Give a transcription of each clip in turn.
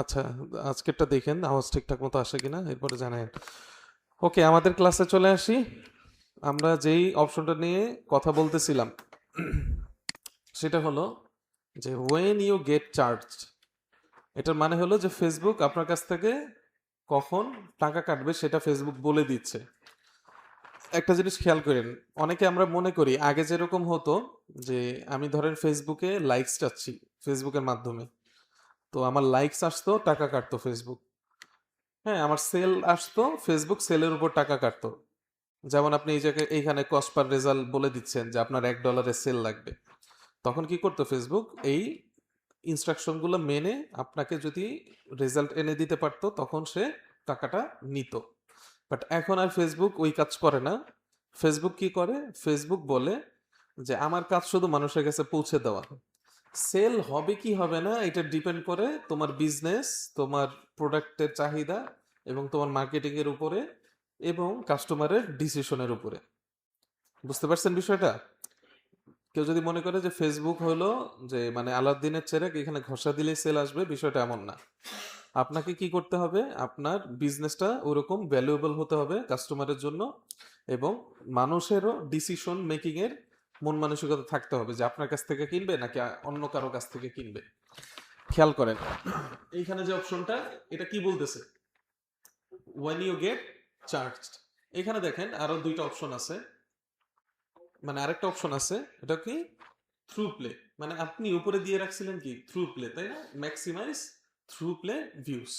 আচ্ছা, আজকেরটা দেখেন আওয়াজ ঠিকঠাক মতো আসে কিনা, এরপরে জানাবেন। ওকে, আমাদের ক্লাসে চলে আসি। আমরা যেই অপশনটা নিয়ে কথা বলতেছিলাম সেটা হলো যে ওয়েন ইউ গেট চার্জ। এটার মানে হলো যে ফেসবুক আপনার কাছ থেকে কখন টাকা কাটবে সেটা ফেসবুক বলে দিচ্ছে। একটা জিনিস খেয়াল করেন, অনেকে আমরা মনে করি আগে যেরকম হতো যে আমি ধরেন ফেসবুকে লাইকস চাচ্ছি ফেসবুকের মাধ্যমে, তো আমার লাইকস আসতো, টাকা কাটতো ফেসবুক। হ্যাঁ, আমার সেল আসতো, ফেসবুক সেলের উপর টাকা কাটতো। যেমন আপনি এই জায়গায় এইখানে কস্ট পার রেজাল্ট বলে দিচ্ছেন যে আপনার $1 সেল লাগবে, তখন কি করতো ফেসবুক এই ইনস্ট্রাকশনগুলো মেনে আপনাকে যদি রেজাল্ট এনে দিতে পারতো তখন সে টাকাটা নিত। বাট এখন আর ফেসবুক ওই কাজ করে না। ফেসবুক কি করে, ফেসবুক বলে যে আমার কাজ শুধু মানুষের কাছে পৌঁছে দেওয়া। সেল হবে কি হবে না এটা ডিপেন্ড করে তোমার বিজনেস, তোমার প্রোডাক্টের চাহিদা এবং তোমার মার্কেটিং এর উপরে এবং কাস্টমারের ডিসিশনের উপরে। বুঝতে পারছেন বিষয়টা? কেউ যদি মনে করে যে ফেসবুক হলো যে মানে আলাদিনের চেরাগ, এখানে ঘষা দিলেই সেল আসবে, বিষয়টা এমন না। আপনাকে কি করতে হবে, আপনার বিজনেসটা ওরকম ভ্যালুয়েবল হতে হবে কাস্টমারের জন্য, এবং মানুষেরও ডিসিশন মেকিং এর মন মানসিকতা থাকতে হবে যে আপনার কাছ থেকে কিনবে নাকি অন্য কারো কাছ থেকে কিনবে। খেয়াল করেন এইখানে যে অপশনটা, এটা কি বলতেছে, when you get charged। এখানে দেখেন আরো দুইটা অপশন আছে, মানে আরেকটা অপশন আছে, এটা কি থ্রু প্লে। মানে আপনি উপরে দিয়ে রাখছিলেন কি থ্রু প্লে, তাই না, ম্যাক্সিমাইজ থ্রু প্লে ভিউস।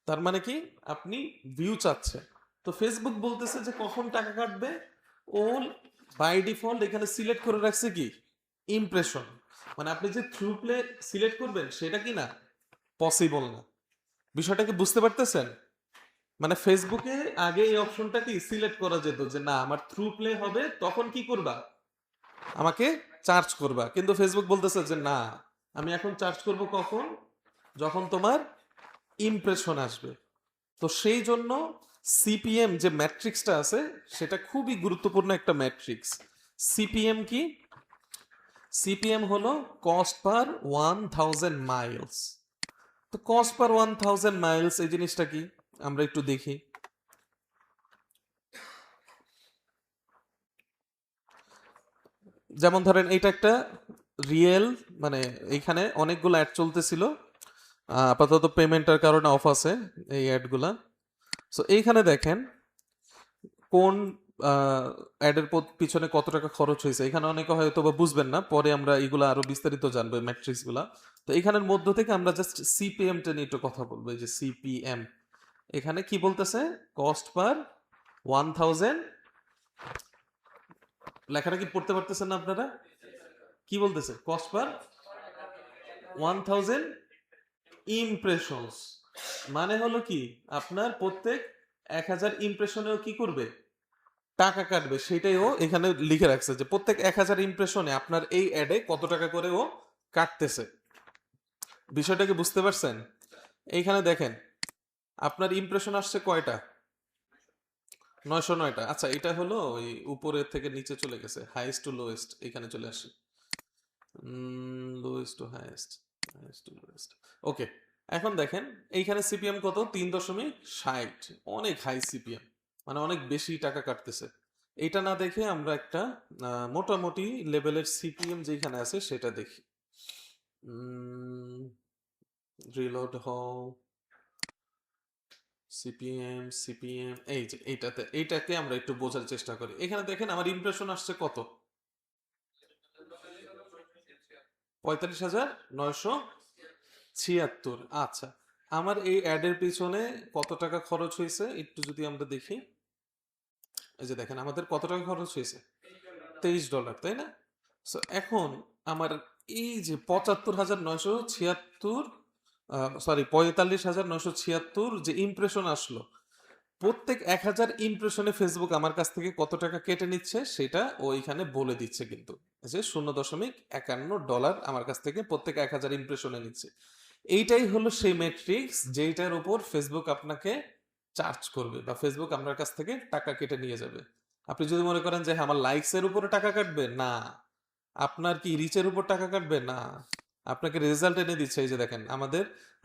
তার মানে কি আপনি ভিউ চাচ্ছে। তো ফেসবুক বলতেছে যে কখন টাকা কাটবে, ও বাই ডিফল্ট এখানে সিলেক্ট করে রাখছে কি ইমপ্রেশন। মানে আপনি যে থ্রু প্লে সিলেক্ট করবেন সেটা কি না পসিবল না। বিষয়টা কি বুঝতে পারতেছেন? মানে ফেসবুকে আগে এই অপশনটা কি সিলেক্ট করা যেত যে না আমার থ্রু প্লে হবে, তখন কি করবা, আমাকে চার্জ করবা। কিন্তু ফেসবুক বলতেছে যে না, আমি এখন চার্জ করব কখন, যখন তোমার ইমপ্রেশন আসবে। তো সেই জন্য সিপিএম যে ম্যাট্রিক্সটা আছে সেটা খুবই গুরুত্বপূর্ণ একটা ম্যাট্রিক্স। সিপিএম কি, সিপিএম হলো কস্ট পার 1000 মাইলস। তো কস্ট পার 1000 মাইলস এই জিনিসটা কি আমরা একটু দেখি। যেমন ধরেন এটা একটা রিয়েল, মানে এইখানে অনেকগুলো অ্যাড চলতেছিল, আপাতত পেমেন্টের কারণে অফ আছে এই অ্যাডগুলা। সো এইখানে দেখেন কোন অ্যাডের পিছনে কত টাকা খরচ হয়েছে, এখানে অনেকে হয়তো বা বুঝবেন না, পরে আমরা এগুলো আরো বিস্তারিত জানবো ম্যাট্রিক্স গুলা। তো এখানের মধ্য থেকে আমরা জাস্ট সিপিএম টা নিয়ে একটু কথা বলবো। এই যে সিপিএম, এখানে কি বলতেছে, কস্ট পার 1000, লেখাটা কি পড়তে পারতেছেন না আপনারা, কি বলতেছে, কস্ট পার 1000 ইমপ্রেশনস। মানে হলো কি আপনার প্রত্যেক 1000 ইমপ্রেশনেও কি করবে, টাকা কাটবে। সেটাই ও এখানে লিখে রাখছে যে প্রত্যেক 1000 ইমপ্রেশনে আপনার এই অ্যাডে কত টাকা করে ও কাটতেছে। বিষয়টাকে বুঝতে পারছেন? এইখানে দেখেন আপনার ইমপ্রেশন আসছে কয়টা, 909টা। আচ্ছা, এটা হলো ওই উপরের থেকে নিচে চলে গেছে, হাইয়েস্ট টু লোয়েস্ট এখানে চলে আসে, lowest to highest, highest to lowest. Okay, এখন দেখেন এইখানে সিপিএম কত, 3.60, অনেক হাই সিপিএম, মানে অনেক বেশি টাকা কাটতেছে। এটা না দেখে আমরা একটা মোটামুটি লেভেলের সিপিএম যেখানে আছে সেটা দেখি। রিলোড হও, সিপিএম সিপিএম, এই যে এইটাতে, এইটাকে আমরা একটু বোঝার চেষ্টা করি। এখানে দেখেন আমার ইমপ্রেশন আসছে কত, 45,976। আচ্ছা, আমার এই অ্যাডের পিছনে কত টাকা খরচ হয়েছে একটু যদি আমরা দেখি। এই যে দেখেন আমাদের কত টাকা খরচ হয়েছে, $23, তাই না? সো এখন আমার এই যে 75,976, সরি 45,976 যে ইমপ্রেশন আসলো, প্রত্যেক 1000 ইমপ্রেশনে ফেসবুক আমার কাছ থেকে কত টাকা কেটে নিচ্ছে সেটা ওইখানে বলে দিচ্ছে, কিন্তু যে $0.51 আমার কাছ থেকে প্রত্যেক 1000 ইমপ্রেশনে নিচ্ছে। এইটাই হলো সেই ম্যাট্রিক্স যেইটার উপর ফেসবুক আপনাকে চার্জ করবে বা ফেসবুক আপনার কাছ থেকে টাকা কেটে নিয়ে যাবে। আপনি যদি মনে করেন যে হ্যাঁ, আমার লাইকস এর উপরে টাকা কাটবে, না। আপনার কি রিচের উপর টাকা কাটবে, না। আপনাকে রেজাল্ট এনে দিচ্ছে। এই যে দেখেন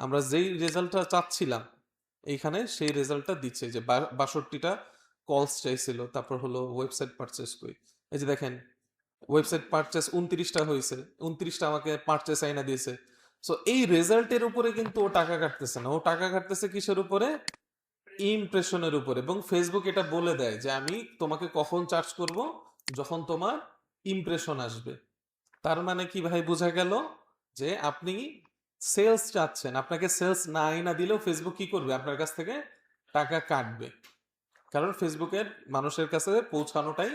আমরা যেই রেজাল্টটা চাচ্ছিলাম এইখানে সেই রেজাল্টটা দিচ্ছে, যে 62টা কলস চাইছিল, তারপর হলো ওয়েবসাইট পারচেস করি, এই যে দেখেন ওয়েবসাইট পারচেস 29টা হয়েছে, 29টা আমাকে পারচেস আইনা দিয়েছে। সো এই রেজাল্টের উপরে কিন্তু ও টাকা কাটতেছে না, ও টাকা কাটতেছে কিসের উপরে? ইমপ্রেশনের উপর। এবং ফেসবুক এটা বলে দেয় যে আমি তোমাকে কখন চার্জ করব, যখন তোমার ইমপ্রেশন আসবে। তার মানে কি ভাই বোঝা গেল যে আপনি সেলস চাচ্ছেন, আপনাকে সেলস না আইনা দিলেও ফেসবুক কি করবে? আপনার কাছ থেকে টাকা কাটবে। কারণ ফেসবুকের মানুষের কাছে পৌঁছানোটাই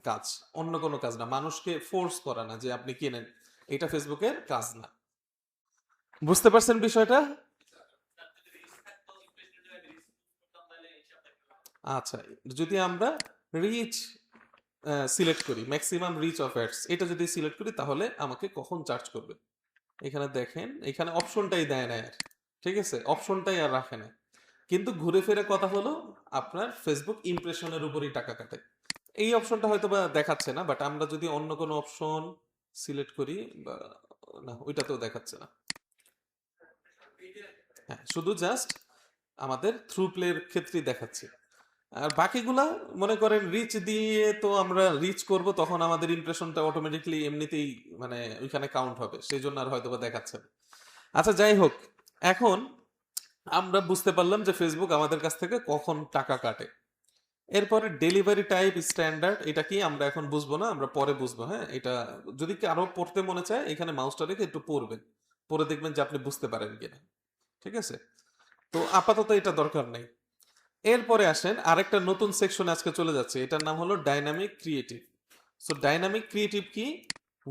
কাজ, অন্য কোনো কাজ না। মানুষকে ফোর্স করা না যে আপনি কিনেন, এটা ফেসবুকের কাজ না। বুঝতে পারছেন বিষয়টা? আচ্ছা, যদি আমরা রিচ সিলেক্ট করি, ম্যাক্সিমাম রিচ অফ অ্যাডস, এটা যদি সিলেক্ট করি তাহলে আমাকে কখন চার্জ করবে। এখানে দেখেন, এখানে অপশনটাই দেয় না আর, ঠিক আছে, অপশনটাই আর রাখে না। কিন্তু ঘুরে ফিরে কথা হলো আপনার ফেসবুক ইমপ্রেশনের উপরই টাকা কাটে। এই অপশনটা হয়তো বা দেখাচ্ছে না, বাট আমরা যদি অন্য কোনো অপশন সিলেক্ট করি, বা না ওইটাতেও দেখাচ্ছে না। হ্যাঁ, শুধু জাস্ট আমাদের থ্রু প্লের ক্ষেত্রেই দেখাচ্ছে। আর বাকিগুলা মনে করেন রিচ দিয়ে, তো আমরা রিচ করব তখন আমাদের ইমপ্রেশনটা অটোমেটিকলি এমনিতেই মানে ওইখানে কাউন্ট হবে, সেই জন্য আর হয়তো বা দেখাচ্ছে না। আচ্ছা যাই হোক, এখন আমরা বুঝতে পারলাম যে ফেসবুক আমাদের কাছ থেকে কখন টাকা কাটে। এরপরে ডেলিভারি টাইপ স্ট্যান্ডার্ড, এটা কি আমরা এখন বুঝবো না, আমরা পরে বুঝবো। হ্যাঁ, এটা যদি কি আরো পড়তে মনে চায় এখানে মাউসটা রেখে একটু পড়বেন, পরে দেখবেন যে আপনি বুঝতে পারেন কিনা। ঠিক আছে, তো আপাতত এটা দরকার নেই। এরপরে আসেন আরেকটা নতুন সেকশনে আজকে চলে যাচ্ছে, এটার নাম হলো dynamic creative. So dynamic creative কি?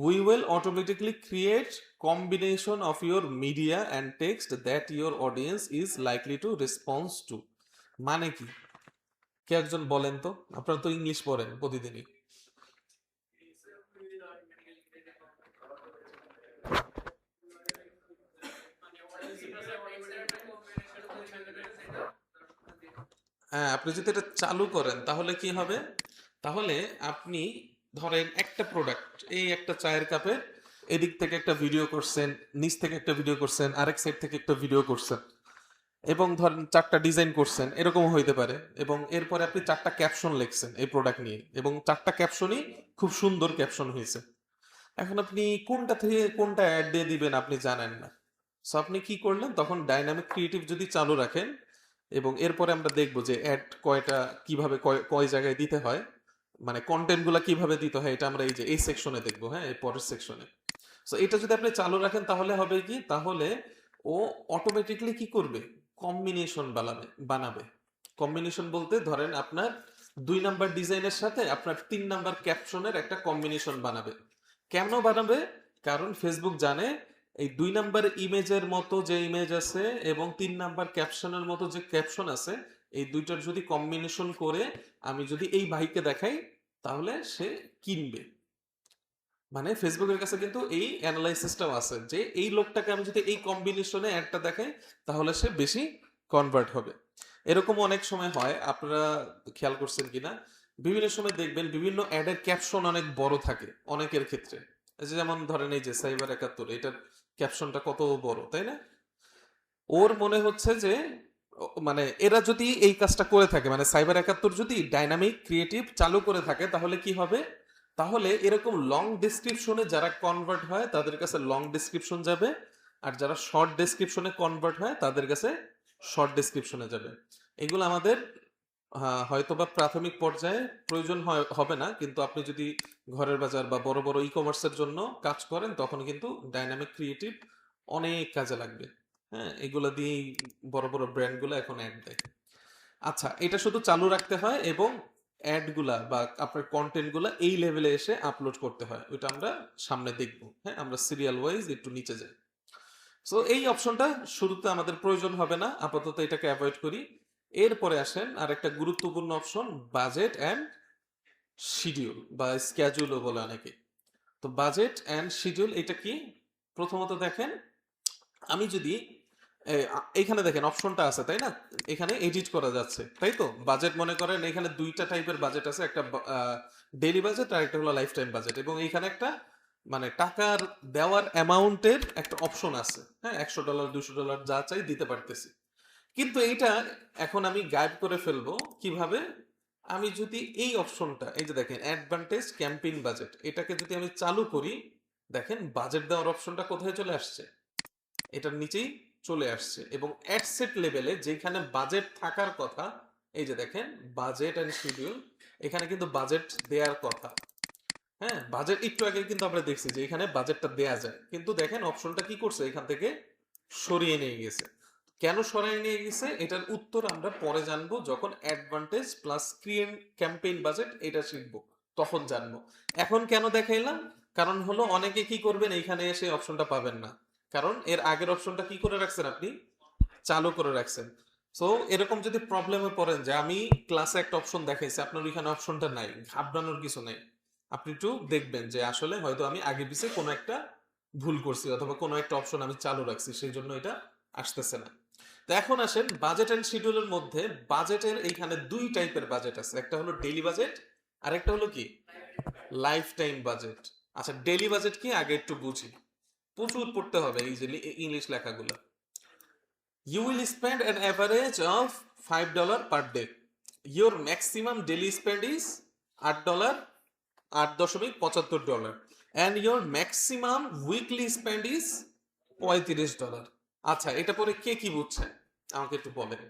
We will automatically create combination of your media and text that your audience is likely to response to. মানে কি? কে একজন বলেন তো, আপনারা তো ইংলিশ পড়েন প্রতিদিনই। হ্যাঁ, আপনি যদি এটা চালু করেন তাহলে কি হবে? তাহলে আপনি ধরেন একটা প্রোডাক্ট, এই একটা চায়ের কাপের এদিক থেকে একটা ভিডিও করছেন, নিচ থেকে একটা ভিডিও করছেন, আরেক সাইড থেকে একটা ভিডিও করছেন, এবং ধরেন 4টা ডিজাইন করছেন, এরকম হইতে পারে। এবং এরপরে আপনি 4টা ক্যাপশন লিখছেন এই প্রোডাক্ট নিয়ে, এবং 4টা ক্যাপশনই খুব সুন্দর ক্যাপশন হয়েছে। এখন আপনি কোনটা থেকে কোনটা অ্যাড দিয়ে দিবেন আপনি জানেন না। সো আপনি কি করলেন, তখন ডাইনামিক ক্রিয়েটিভ যদি চালু রাখেন, এবং এরপরে আমরা দেখব যে অ্যাড কয়টা কিভাবে কয় কয় জায়গায় দিতে হয়, মানে কন্টেন্ট গুলা কিভাবে দিতে হয়, এটা আমরা এই সেকশনে দেখবো। হ্যাঁ, এই পরের সেকশনে। সো এটা যদি আপনি চালু রাখেন তাহলে হবে কি, তাহলে ও অটোমেটিকলি কি করবে? কম্বিনেশন বানাবে। কম্বিনেশন বলতে ধরেন আপনার 2 নাম্বার ডিজাইনের সাথে আপনার 3 নাম্বার ক্যাপশনের একটা কম্বিনেশন বানাবে। কেন বানাবে? কারণ ফেসবুক জানে এই 2 নাম্বার ইমেজের মতো যে ইমেজ আছে এবং 3 নাম্বার ক্যাপশনের মতো যে ক্যাপশন আছে, এই দুইটার যদি কম্বিনেশন করে আমি যদি এই ভাইকে দেখাই তাহলে সে কিনবে। মানে ফেসবুকের কাছে কিন্তু এই অ্যানালাইসিসটাও আছে যে এই লোকটাকে আমি যদি এই কম্বিনেশনে অ্যাডটা দেখাই তাহলে সে বেশি কনভার্ট হবে। এরকম অনেক সময় হয়, আপনারা খেয়াল করছেন কিনা, বিভিন্ন সময় দেখবেন বিভিন্ন অ্যাডের ক্যাপশন অনেক বড় থাকে অনেকের ক্ষেত্রে। এই যে যেমন ধরেন এই যে সাইবার 71, এটার ক্যাপশনটা কত বড়, তাই না? ওর মনে হচ্ছে যে মানে এরা যদি এই কাজটা করে থাকে, মানে সাইবার 71 যদি ডাইনামিক ক্রিয়েটিভ চালু করে থাকে তাহলে কি হবে? তাহলে এরকম লং ডেসক্রিপশনে যারা কনভার্ট হয় তাদের কাছে লং ডেসক্রিপশন যাবে, আর যারা শর্ট ডেসক্রিপশনে কনভার্ট হয় তাদের কাছে শর্ট ডেসক্রিপশনে যাবে। এগুলো আমাদের হয়তোবা প্রাথমিক পর্যায়ে প্রয়োজন হবে না, কিন্তু আপনি যদি ঘরের বাজার বা বড় বড় ই কমার্সের জন্য কাজ করেন তখন কিন্তু ডাইনামিক ক্রিয়েটিভ অনেক কাজে লাগবে। হ্যাঁ, এগুলো দিয়েই বড় বড় ব্র্যান্ডগুলো এখন অ্যাড দেয়। আচ্ছা, এটা শুধু চালু রাখতে হয় এবং অ্যাডগুলা বা আপনার কন্টেন্টগুলা এই লেভেলে এসে আপলোড করতে হয়, ওইটা আমরা সামনে দেখব। হ্যাঁ, আমরা সিরিয়াল ওয়াইজ একটু নিচে যাই। সো এই অপশনটা শুরুতে আমাদের প্রয়োজন হবে না, আপাতত এটাকে অ্যাভয়েড করি। এরপরে আসেন আর একটা গুরুত্বপূর্ণ অপশন, বাজেট অ্যান্ড শিডিউল বা স্ক্যাজুলও বলে অনেকে। তো বাজেট অ্যান্ড শিডিউল এটা কি? প্রথমত দেখেন, আমি যদি এইখানে দেখেন অপশনটা আছে তাই না, এখানে এডিট করা যাচ্ছে তাই তো। বাজেট মনে করেন এখানে 2টা টাইপের বাজেট আছে, একটা ডেইলি বাজেট আর একটা হলো লাইফ টাইম বাজেট, এবং এইখানে একটা মানে টাকার দেওয়ার অ্যামাউন্টের একটা অপশন আছে, হ্যাঁ, $100 $200 যা চাই দিতে পারতেছি। কিন্তু এইটা এখন আমি গায়েব করে ফেলবো কিভাবে? আমি যদি এই অপশনটা, এই যে দেখেন অ্যাডভান্টেজ ক্যাম্পেইন বাজেট, এটাকে যদি আমি চালু করি, দেখেন বাজেট দেওয়ার অপশনটা কোথায় চলে আসছে, এটার নিচেই চলে আসছে। এবং অ্যাডসেট লেভেলে যেখানে বাজেট থাকার কথা, এই যে দেখেন বাজেট অ্যান্ড শিডিউল, এখানে কিন্তু বাজেট দেওয়ার কথা। হ্যাঁ, বাজেট একটু আগে কিন্তু আমরা দেখছি যে এখানে বাজেটটা দেয়া যায়, কিন্তু দেখেন অপশনটা কি করছে, এখান থেকে সরিয়ে নিয়ে গেছে। কেন সরিয়ে নিয়ে গেছে এটার উত্তর আমরা পরে জানবো, যখন অ্যাডভান্টেজ প্লাস ক্যাম্পেইন বাজেট এটা শিখবো তখন জানবো। এখন কেন দেখাইলাম, কারণ হলো অনেকে কি করবেন, এইখানে এসে অপশনটা পাবেন না, কারণ এর আগের অপশনটা কি করে রাখছেন আপনি, চালু করে রাখছেন। সো এরকম যদি প্রবলেমে পড়েন যে আমি ক্লাসে একটা অপশন দেখাইছি আপনার ওইখানে অপশনটা নাই, ঘাবড়ানোর কিছু নাই। আপনি একটু দেখবেন যে আসলে হয়তো আমি আগে পিছে কোনো একটা ভুল করছি, অথবা কোনো একটা অপশন আমি চালু রাখছি, সেই জন্য এটা আসতেছে না। তো এখন আসেন বাজেট এন্ড শিডিউলের মধ্যে, বাজেটের এইখানে দুই টাইপের বাজেট আছে, একটা হলো ডেইলি বাজেট আর একটা হলো কি লাইফ টাইম বাজেট। আচ্ছা, ডেইলি বাজেট কি আগে একটু বুঝি, প্রচুর পড়তে হবে এই যে ইংলিশ লেখাগুলো। You will spend an average of $5 per day. Your maximum daily spend is $8, $8.75, and your maximum weekly spend is $35। আচ্ছা, এটা পরে কে কি বুঝছে আমাকে একটু বলেন।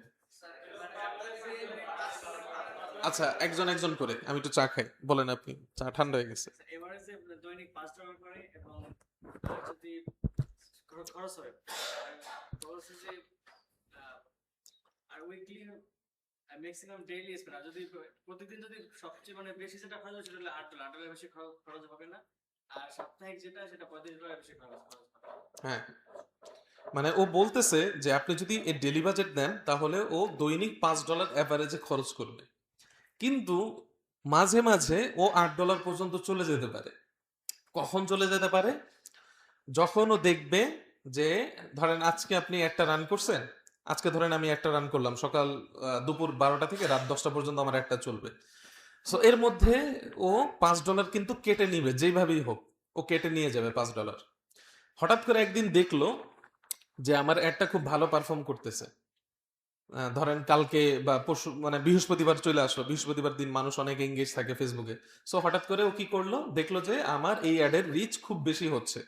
আচ্ছা, একজন একজন করে, আমি একটু চা খাই, বলেন আপনি, চা ঠান্ডা হয়ে গেছে। এভারেজে দৈনিক $5 করে, এবং যদি খরচ হয়, খরচ হচ্ছে আর উইকলি ম্যাক্সিমাম ডেইলি স্পেন্ড। আর যদি প্রতিদিন যদি সবচেয়ে মানে বেশি যেটা খরচ হয় সেটা হলো $8 বেশি খরচ হবে না। আর সাপ্তাহিক যেটা সেটা $35 বেশি খরচ হবে। হ্যাঁ, মানে ও বলতেছে যে আপনি যদি এই ডেলি বাজেট নেন তাহলে ও দৈনিক $5 অ্যাভারেজে খরচ করবে, কিন্তু মাঝে মাঝে ও $8 পর্যন্ত চলে যেতে পারে। কখন চলে যেতে পারে? যখন ও দেখবে যে, ধরেন আজকে আপনি একটা রান করছেন, আজকে ধরেন আমি একটা রান করলাম সকাল দুপুর 12টা থেকে রাত 10টা পর্যন্ত আমার একটা চলবে। সো এর মধ্যে ও $5 কিন্তু কেটে নিবে, যেইভাবেই হোক ও কেটে নিয়ে যাবে $5। হঠাৎ করে একদিন দেখলো যে আমার অ্যাডটা খুব ভালো পারফর্ম করতেছে, ধরেন কালকে বা পরশু মানে বৃহস্পতিবার চলে আসলো, বৃহস্পতিবার দিন মানুষ অনেক এঙ্গেজ থাকে ফেসবুকে। সো হঠাৎ করে ও কি করলো, দেখলো যে আমার এই অ্যাডের রিচ খুব বেশি হচ্ছে।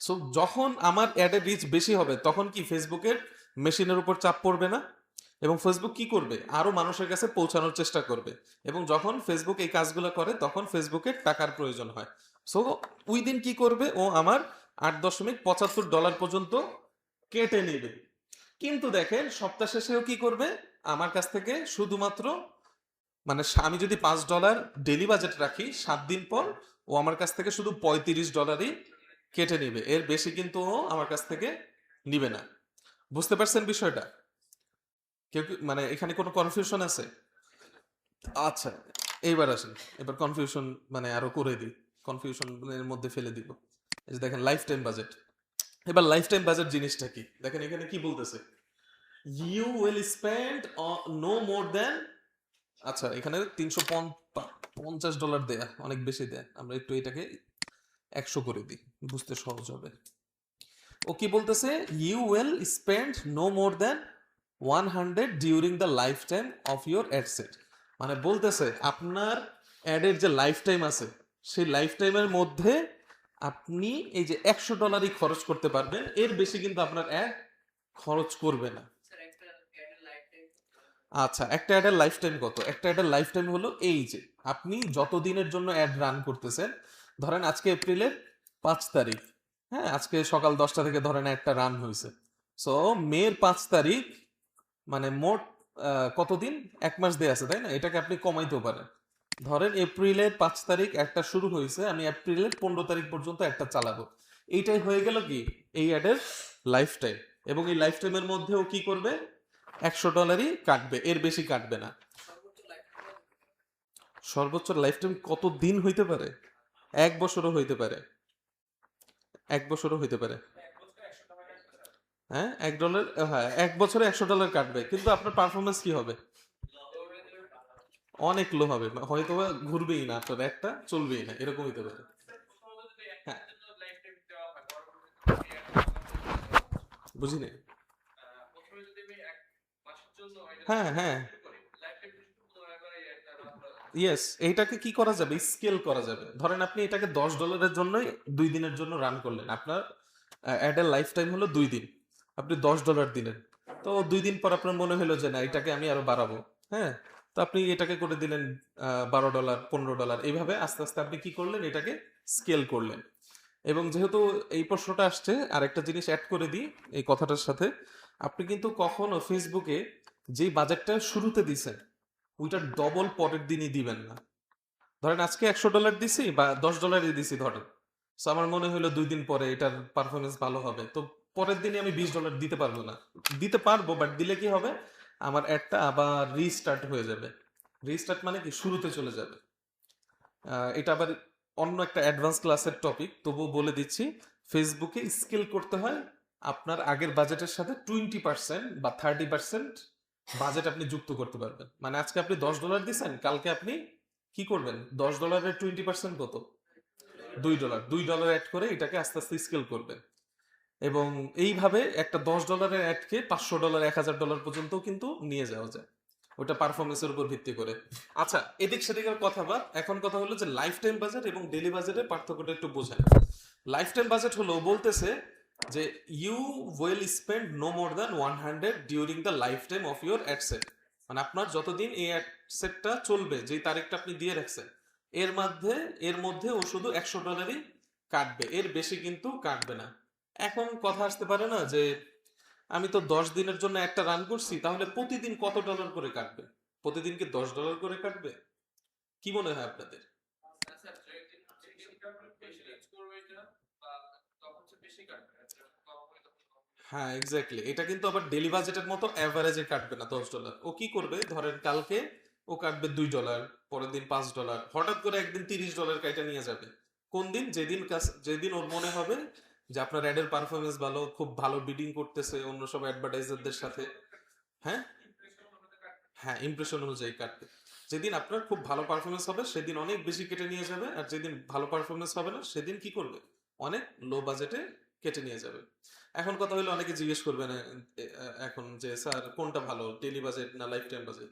সো যখন আমার অ্যাডের রিচ বেশি হবে তখন কি ফেসবুকের মেশিনের উপর চাপ পড়বে না, এবং ফেসবুক কি করবে, আরো মানুষের কাছে পৌঁছানোর চেষ্টা করবে। এবং যখন ফেসবুক এই কাজগুলো করে তখন ফেসবুকের টাকার প্রয়োজন হয়। সো ওই দিন কি করবে, ও আমার $8.75 পর্যন্ত কেটে নেবে। কিন্তু দেখেন সপ্তাহ শেষেও কি করবে, আমার কাছ থেকে শুধুমাত্র মানে আমি যদি $5 ডেলি বাজেট রাখি, 7 দিন পর ও আমার কাছ থেকে শুধু $35 কেটে নিবে, এর বেশি কিন্তু ও আমার কাছ থেকে নিবে না। বুঝতে পারছেন বিষয়টা? মানে এখানে কোনো কনফিউশন আছে? আচ্ছা, এইবার আসেন, এবার কনফিউশন মানে আরো করে দিই, কনফিউশনের মধ্যে ফেলে দিব। এই যে দেখেন লাইফ টাইম বাজেট। এবার লাইফ টাইম বাজেট জিনিসটা কি, দেখেন এখানে কি বলতেছে, you will spend no more than, আচ্ছা এখানে $350 দেয়া অনেক বেশি দেয়, আমরা একটু এটাকে 100 করে দিই, বুঝতে সহজ হবে। ও কি বলতেছে, you will spend no more than 100 during the lifetime of your ad set. মানে বলতেছে আপনার অ্যাডের যে লাইফ টাইম আছে, সেই লাইফ টাইমের মধ্যে আপনি এই যে $100 খরচ করতে পারবেন, এর বেশি কিন্তু আপনার অ্যাড খরচ করবে না। আচ্ছা, একটা অ্যাডের লাইফ টাইম কত? একটা অ্যাডের লাইফ টাইম হলো এই যে আপনি যত দিনের জন্য অ্যাড রান করতেছেন, ধরেন আজকে এপ্রিলের 5 তারিখ, হ্যাঁ, আজকে সকাল 10টা থেকে ধরেন একটা রান হয়েছে। সো মের 5 তারিখ মানে মোট কতদিন, 1 মাস দেয়া আছে তাই না, এটাকে আপনি কমাইতেও পারেন। ধরেন এপ্রিলের 5 তারিখ একটা শুরু হয়েছে, আমি এপ্রিলের 15 তারিখ পর্যন্ত একটা চালাবো, এইটাই হয়ে গেল কি এই অ্যাডের লাইফ টাইম। এবং এই লাইফ টাইমের মধ্যেও কি করবে, $100 কাটবে, এর বেশি কাটবে না। সর্বোচ্চ লাইফ টাইম কত দিন হইতে পারে? 1 বছরও হইতে পারে, 1 বছরও হইতে পারে। হ্যাঁ, $1, হ্যাঁ 1 বছরে $100 কাটবে, কিন্তু আপনার পারফরমেন্স কি হবে, অনেক লো হবে, হয়তো বা ঘুরবেই না, আপনার একটা চলবেই না, এরকম হইতে পারে। হ্যাঁ, বুঝিনি। প্রথমে যদি আমি এক মাসের জন্য এটা হ্যাঁ হ্যাঁ, শুরু করি, লাইফ টাইম শুরু করে একটা রান করা যায়। ইয়েস, এইটাকে কি করা যাবে, স্কেল করা যাবে। ধরেন আপনি এটাকে $10 জন্যই 2 দিনের জন্য রান করলেন, আপনার অ্যাডের লাইফ টাইম হলো 2 দিন, আপনি $10 দিলেন, তো 2 দিন পর আপনার মনে হলো যে না এটাকে আমি আরো বাড়াবো, হ্যাঁ, তো আপনি এটাকে করে দিলেন $12, $15, এইভাবে আস্তে আস্তে আপনি কি করলেন, এটাকে স্কেল করলেন। এবং যেহেতু এই প্রশ্নটা আসছে, আরেকটা জিনিস অ্যাড করে দিই এই কথাটার সাথে, আপনি কিন্তু কখনো ফেসবুকে যেই বাজেটটা শুরুতে দিছেন ওইটার ডবল পরের দিনই দিবেন না। ধরেন আজকে $100 দিছি বা $10 দিছি ধরেন, সো আমার মনে হলো 2 দিন পরে এটার পারফরমেন্স ভালো হবে, তো পরের দিনে আমি $20 দিতে পারবো না। দিতে পারবো, বাট দিলে কি হবে, আমার অ্যাডটা আবার রিস্টার্ট হয়ে যাবে। রিস্টার্ট মানে কি, শুরুতে চলে যাবে। এটা আবার অন্য একটা অ্যাডভান্স ক্লাসের টপিক, তবুও বলে দিচ্ছি, ফেসবুকে স্কেল করতে হয় আপনার আগের বাজেটের সাথে 20% বা 30% বাজেট আপনি যুক্ত করতে পারবেন। মানে আজকে আপনি $10 দিচ্ছেন, কালকে আপনি কি করবেন, $10-এর 20% কত, $2 অ্যাড করে এটাকে আস্তে আস্তে স্কেল করবেন। এবং এইভাবে একটা $10 অ্যাডকে $500, $1000 পর্যন্ত কিন্তু নিয়ে যাওয়া যায়, ওটা পারফরমেন্সের উপর ভিত্তি করে। আচ্ছা, এদিক সেদিকের কথা বাদ, এখন কথা হলো যে লাইফ টাইম বাজেট এবং ডেইলি বাজেটের পার্থক্যটা একটু বোঝেন। লাইফ টাইম বাজেট হলো বলতেছে যে you will spend no more than 100 during the lifetime of your ad set. মানে আপনার যতদিন এই অ্যাড সেটটা চলবে, যেই তারিখটা আপনি দিয়ে রাখছেন, এর মধ্যে ও শুধু $100 কাটবে, এর বেশি কিন্তু কাটবে না। এখন কথা আসতে পারে না যে আমি তো 10 দিনের জন্য একটা রান করছি, তাহলে প্রতিদিন কত ডলার করে কাটবে, প্রতিদিন কি $10 করে কাটবে, কি মনে হয় আপনাদের? আচ্ছা, যেদিন হচ্ছে বেশি ইউজ করবে এটা, বা তখন হচ্ছে বেশি কাটবে, আর যখন কম হবে তখন কম। হ্যাঁ এক্স্যাক্টলি, এটা কিন্তু আবার ডেলি বাজেটের মতো অ্যাভারেজে কাটবে না $10। ও কি করবে, ধরেন কালকে ও কাটবে $2, পরের দিন $5, হঠাৎ করে একদিন $30 কাইটা নিয়ে যাবে। কোন দিন, যেদিন ওর মনে হবে যে আপনার অ্যাডের পারফরমেন্স ভালো, খুব ভালো বিডিং করতেছে অন্য সব অ্যাডভার্টাইজারদের সাথে। হ্যাঁ হ্যাঁ, ইমপ্রেশন অনুযায়ী কাটবে। যেদিন আপনার খুব ভালো পারফরমেন্স হবে সেদিন অনেক বেশি কেটে নিয়ে যাবে, আর যেদিন ভালো পারফরমেন্স হবে না সেদিন কি করবে, অনেক লো বাজেটে কেটে নিয়ে যাবে। এখন কথা হলো, অনেকে জিজ্ঞেস করবেন এখন যে স্যার কোনটা ভালো, ডেইলি বাজেট না লাইফ টাইম বাজেট?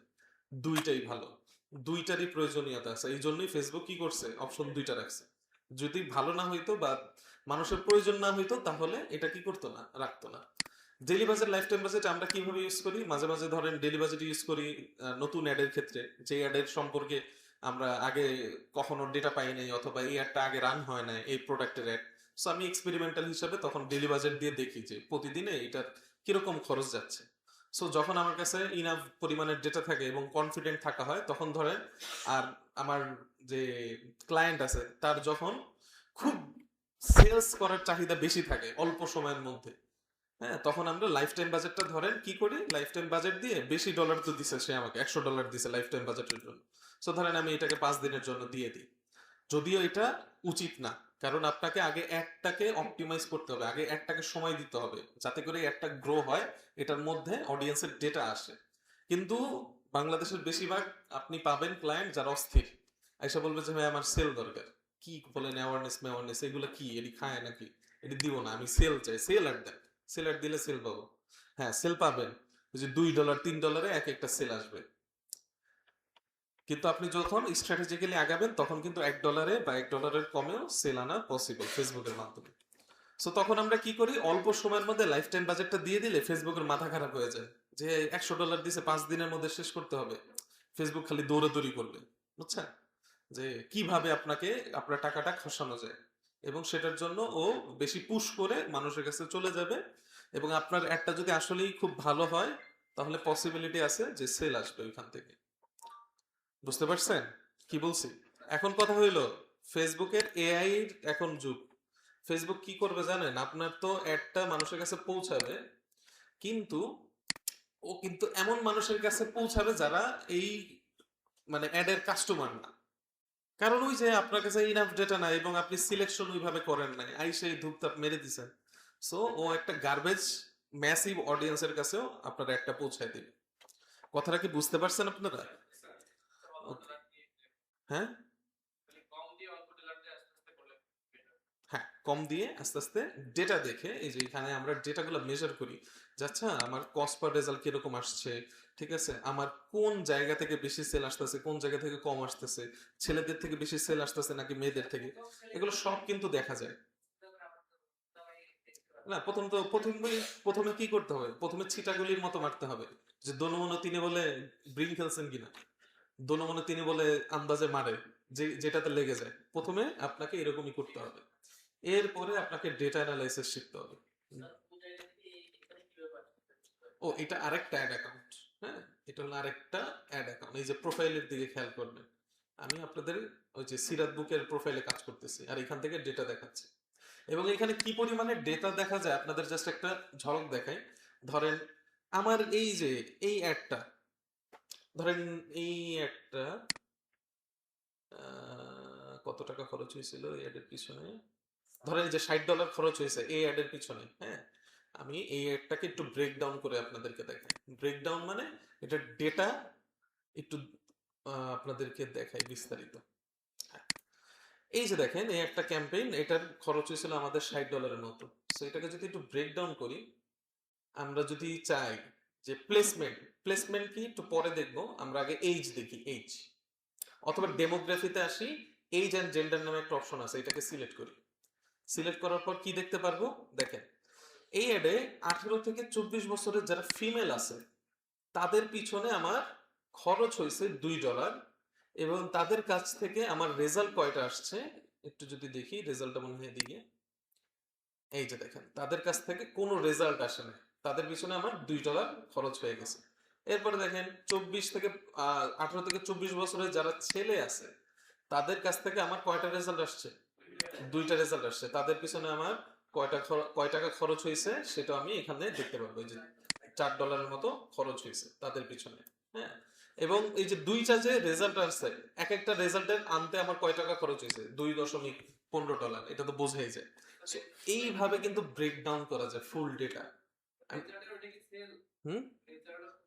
দুইটাই ভালো, দুইটারই প্রয়োজনীয়তা আছে, এই জন্যই ফেসবুক কি করছে, অপশন দুইটা রাখছে। যদি ভালো না হইতো বা মানুষের প্রয়োজন না হইতো, তাহলে এটা কি করতো না, রাখতো না। Daily budget, life time budget আমরা কিভাবে ইউজ করি, মাঝে মাঝে ধরেন ডেইলি বাজেট ইউজ করি নতুন অ্যাডের ক্ষেত্রে, যে অ্যাডের সম্পর্কে আমরা আগে কখনো ডেটা পাই নাই, অথবা এই অ্যাডটা আগে রান হয় না, এই প্রোডাক্টের অ্যাড। সো আমি এক্সপেরিমেন্টাল হিসাবে তখন ডেইলি বাজেট দিয়ে দেখি যে প্রতিদিনে এটার কিরকম খরচ যাচ্ছে। সো যখন আমার কাছে ইনাফ পরিমাণের ডেটা থাকে এবং কনফিডেন্ট থাকা হয়, তখন ধরেন, আর আমার যে ক্লায়েন্ট আছে তার যখন খুব সেলস করার চাহিদা বেশি থাকে অল্প সময়ের মধ্যে, হ্যাঁ, তখন আমরা লাইফ টাইম বাজেটটা ধরেন কি করি, লাইফ টাইম বাজেট দিয়ে, বেশি ডলার তো দিছে সে আমাকে, $100 দিছে লাইফ টাইম বাজেটের জন্য, সো ধরেন আমি এটাকে 5 দিনের জন্য দিয়ে দিই। যদিও এটা উচিত না, কারণ আপনাকে আগে অ্যাডটাকে অপটিমাইজ করতে হবে, আগে অ্যাডটাকে সময় দিতে হবে যাতে করে অ্যাডটা গ্রো হয়, এটার মধ্যে অডিয়েন্সের ডেটা আসে। কিন্তু বাংলাদেশের বেশিরভাগ আপনি পাবেন ক্লায়েন্ট যারা অস্থির, এসে বলবে যে ভাই আমার সেল দরকার, কি বলেন অ্যাওয়ারনেস এগুলো কি, এটি খায় নাকি, এটি দিব না, আমি সেল চাই, সেল অ্যাড দেন, সেল অ্যাড দিলে সেল পাবো। হ্যাঁ সেল পাবেন, ওই যে $2 $3 এক একটা সেল আসবে, কিন্তু আপনি যখন স্ট্র্যাটেজিক্যালি আগাবেন তখন কিন্তু $1 বা $1 কমেও সেল আনা পসিবল ফেসবুকের মাধ্যমে। সো তখন আমরা কি করি, অল্প সময়ের মধ্যে লাইফ টাইম বাজেটটা দিয়ে দিলে ফেসবুকের মাথা খারাপ হয়ে যায় যে $100 দিছে 5 দিনের মধ্যে শেষ করতে হবে, ফেসবুক খালি দৌড়াদৌড়ি করবে, বুঝছেন, যে কিভাবে আপনাকে আপনার টাকাটা খসানো যায়, এবং সেটার জন্য ও বেশি পুশ করে মানুষের কাছে চলে যাবে। এবং আপনার একটা যদি আসলেই খুব ভালো হয়, তাহলে পসিবিলিটি আছে যে সেল আসবে ওইখান থেকে। বুঝতে পারছেন কি বলছি? এখন কথা হইলো, ফেসবুকের এআই এর এখন যুগ। ফেসবুক কি করবে জানেন, আপনার তো অ্যাডটা মানুষের কাছে পৌঁছাবে, কিন্তু ও কিন্তু এমন মানুষের কাছে পৌঁছাবে যারা এই মানে অ্যাডের কাস্টমার না। কারণ ওই যে আপনার কাছে ইনাফ ডেটা নাই এবং আপনি সিলেকশন ওইভাবে করেন নাই, সেই ধূপধাপ মেরে দিছেন। সো ও একটা গার্বেজ ম্যাসিভ অডিয়েন্সের কাছেও আপনার একটা পৌঁছায় দিবে। কথাটা কি বুঝতে পারছেন আপনারা? Okay. হ্যাঁ কম দিয়ে অল্প ডলার দিয়ে আস্তে আস্তে করলে better। হ্যাঁ, কম দিয়ে আস্তে আস্তে ডেটা দেখে, এই যে এখানে আমরা ডেটাগুলো মেজার করি যে আচ্ছা আমার কস্ট পার রেজাল্ট কিরকম আসছে, ঠিক আছে, আমার কোন জায়গা থেকে বেশি সেল আসতেছে, কোন জায়গা থেকে কম আসতেছে, ছেলেদের থেকে বেশি সেল আসতেছে নাকি মেয়েদের থেকে, এগুলো সব কিন্তু দেখা যায়। না, প্রথমে কি করতে হবে, প্রথমে ছিটাগুলির মতো মারতে হবে, যে দোনো তিনে বলে ব্রিং খেলছেন কিনা, দোনো তিনে বলে আন্দাজে মারে, যেটাতে লেগে যায়, প্রথমে আপনাকে এরকমই করতে হবে, এরপরে আপনাকে ডেটা অ্যানালাইসিস শিখতে হবে। ও, এটা আরেকটা অ্যাড অ্যাকাউন্ট। হ্যাঁ, এটা হলো আরেকটা অ্যাড অ্যাকাউন্ট। এই যে প্রোফাইলের দিকে খেয়াল করবেন, আমি আপনাদের ওই যে সিরাত বুকের প্রোফাইলে কাজ করতেছি আর এখান থেকে ডেটা দেখাচ্ছি, এবং এখানে কি পরিমাণে ডেটা দেখা যায় আপনাদের জাস্ট একটা ঝলক দেখাই। ধরেন আমার এই যে এই অ্যাডটা, ধরেন এই অ্যাডটা কত টাকা খরচ হয়েছিল এই অ্যাডের পিছনে, ধরেন যে $60 খরচ হয়েছে এই অ্যাডের পিছনে। হ্যাঁ, আমি এই অ্যাডটাকে একটু ব্রেকডাউন করে আপনাদেরকে দেখাই। ব্রেকডাউন মানে এটা ডেটা একটু আপনাদেরকে দেখাই বিস্তারিত। হ্যাঁ, এই যে দেখেন এই একটা ক্যাম্পেইন, এটার খরচ হয়েছিল আমাদের $60 মতো। সো এটাকে যদি একটু ব্রেকডাউন করি, আমরা যদি চাই যে প্লেসমেন্ট কি একটু পরে দেখবো, আমরা আগে এইজ দেখি, এইজ অথবা ডেমোগ্রাফিতে আসি, এইজ অ্যান্ড জেন্ডার নামে একটা অপশন আছে, এটাকে সিলেক্ট করি। সিলেক্ট করার পর কি দেখতে পারবো, দেখেন এই অ্যাডে 18 থেকে 24 বছরের যারা ফিমেল আছে তাদের পিছনে আমার খরচ হয়েছে $2, এবং তাদের কাছ থেকে আমার রেজাল্ট কয়টা আসছে একটু যদি দেখি, রেজাল্টটা মনে হয় দিকে, এই যে দেখেন তাদের কাছ থেকে কোনো রেজাল্ট আসে না, তাদের পিছনে আমার $2 খরচ হয়ে গেছে। এরপরে দেখেন 18 থেকে 24 বছরের যারা ছেলে আছে তাদের কাছ থেকে আমার কয়টা রেজাল্ট আসছে, 2টা রেজাল্ট আসছে, তাদের পিছনে আমার কয় টাকা খরচ হয়েছে সেটা আমি এখানে দেখতে পারবো, এই যে $4 মতো খরচ হয়েছে তাদের পিছনে। হ্যাঁ, এবং এই যে দুইটা যে রেজাল্ট আসছে, এক একটা রেজাল্টের আনতে আমার কয় টাকা খরচ হয়েছে, $2.15, এটা তো বোঝাই যায়। So, এইভাবে কিন্তু ব্রেকডাউন করা যায় ফুল ডেটা। হুম,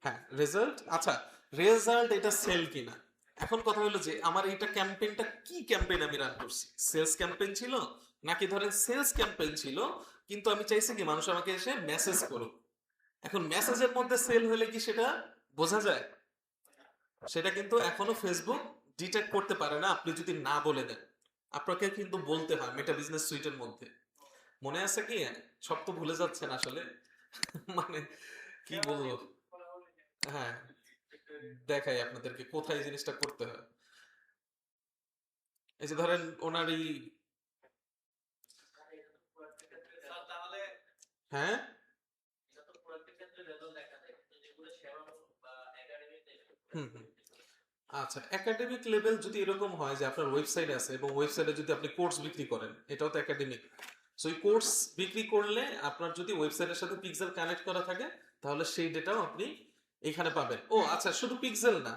হ্যাঁ, রেজাল্ট, আচ্ছা, রেজাল্ট এটা সেল কিনা। এখন কথা হলো যে আমার এইটা ক্যাম্পেইনটা কি ক্যাম্পেইন আমি রান করছি, সেলস ক্যাম্পেইন ছিল নাকি ধরেন সেলস ক্যাম্পেইন ছিল, কিন্তু আমি চাইছি কি মানুষ আমাকে এসে মেসেজ করুক। এখন মেসেজের মধ্যে সেল হলে কি সেটা বোঝা যায়? সেটা কিন্তু এখনো ফেসবুক ডিটেক্ট করতে পারে না আপনি যদি না বলে দেন, আপনাকে কিন্তু বলতে হয় মেটা বিজনেস সুইটের মধ্যে। মনে আছে কি, সব তো ভুলে যাচ্ছেন আসলে মানে কি বলবো, হ্যাঁ, দেখাই আপনাদেরকে কোথায় এই জিনিসটা করতে হয়। এই যে ধরেন ওনারই, হ্যাঁ, হুম হুম, আচ্ছা, একাডেমিক লেভেল যদি এরকম হয় যে আপনার ওয়েবসাইট আছে এবং ওয়েবসাইটে যদি আপনি কোর্স বিক্রি করেন, এটাও তো একাডেমিক। সো এই কোর্স বিক্রি করলে আপনার যদি ওয়েবসাইটের সাথে পিক্সেল কানেক্ট করা থাকে তাহলে সেই ডেটাও আপনি এখানে পাবেন। ও আচ্ছা, শুধু পিক্সেল না,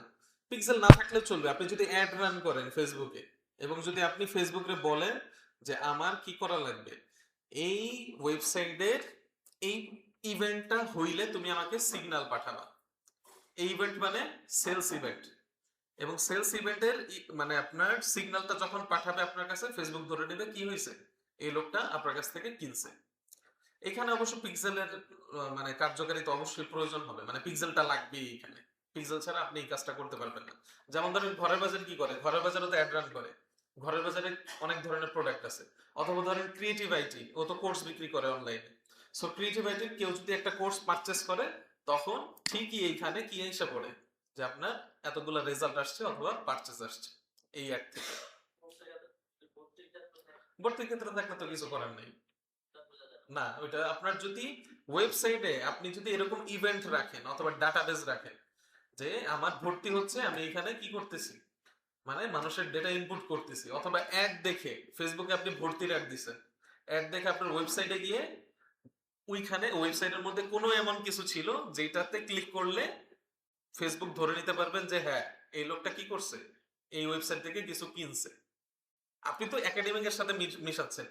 পিক্সেল না থাকলেও চলবে, আপনি যদি অ্যাড রান করেন ফেসবুকে এবং যদি আপনি ফেসবুকে বলেন যে আমার কি করা লাগবে, এই ওয়েবসাইটের এই ইভেন্টটা হইলে তুমি আমাকে সিগন্যাল পাঠাবা। এই ইভেন্ট মানে সেলস ইভেন্ট, এবং সেলস ইভেন্টের মানে আপনার সিগন্যালটা যখন পাঠাবে আপনার কাছে, ফেসবুক ধরে নেবে কি হয়েছে, এই লোকটা আপনার কাছ থেকে কিনছে। এখানে অবশ্য পিক্সেলের মানে কার্যকারিতা অবশ্যই প্রয়োজন হবে, মানে পিক্সেলটা লাগবে এখানে, পিক্সেল ছাড়া আপনি এই কাজটা করতে পারবেন না। যেমন ধরেন ঘরের বাজার কি করে, ঘরের বাজারে তো অ্যাড রান করে, ঘরের বাজারে অনেক ধরনের প্রোডাক্ট আছে। অথবা ধরেন ক্রিয়েটিভ আইটি, ও তো কোর্স বিক্রি করে অনলাইনে। সো ক্রিয়েটিভ আইটির কেউ যদি একটা কোর্স পারচেস করে, তখন ঠিকই এইখানে কি এসে পড়ে যে আপনার এতগুলো রেজাল্ট আসছে অথবা পারচেস আসছে এই অ্যাড থেকে। ভর্তির ক্ষেত্রে থাকলে তো কিছু করার নেই। না, ওইটা আপনার যদি ওয়েবসাইটে আপনি যদি এরকম ইভেন্ট রাখেন অথবা ডাটাবেস রাখেন যে আমার ভর্তি হচ্ছে, আমি এখানে কি করতেছি, মানে মানুষের ডেটা ইনপুট করতেছি, অথবা অ্যাড দেখে ফেসবুকে আপনি ভর্তির অ্যাড দিছেন, অ্যাড দেখে আপনার ওয়েবসাইটে গিয়ে ওইখানে ওয়েবসাইটের মধ্যে কোনো এমন কিছু ছিল যেটাতে ক্লিক করলে ফেসবুক ধরে নিতে পারবেন যে হ্যাঁ, এই লোকটা কি করছে, এই ওয়েবসাইট থেকে কিছু কিনছে। আপনি তো একাডেমিকের সাথে মিশাচ্ছেন,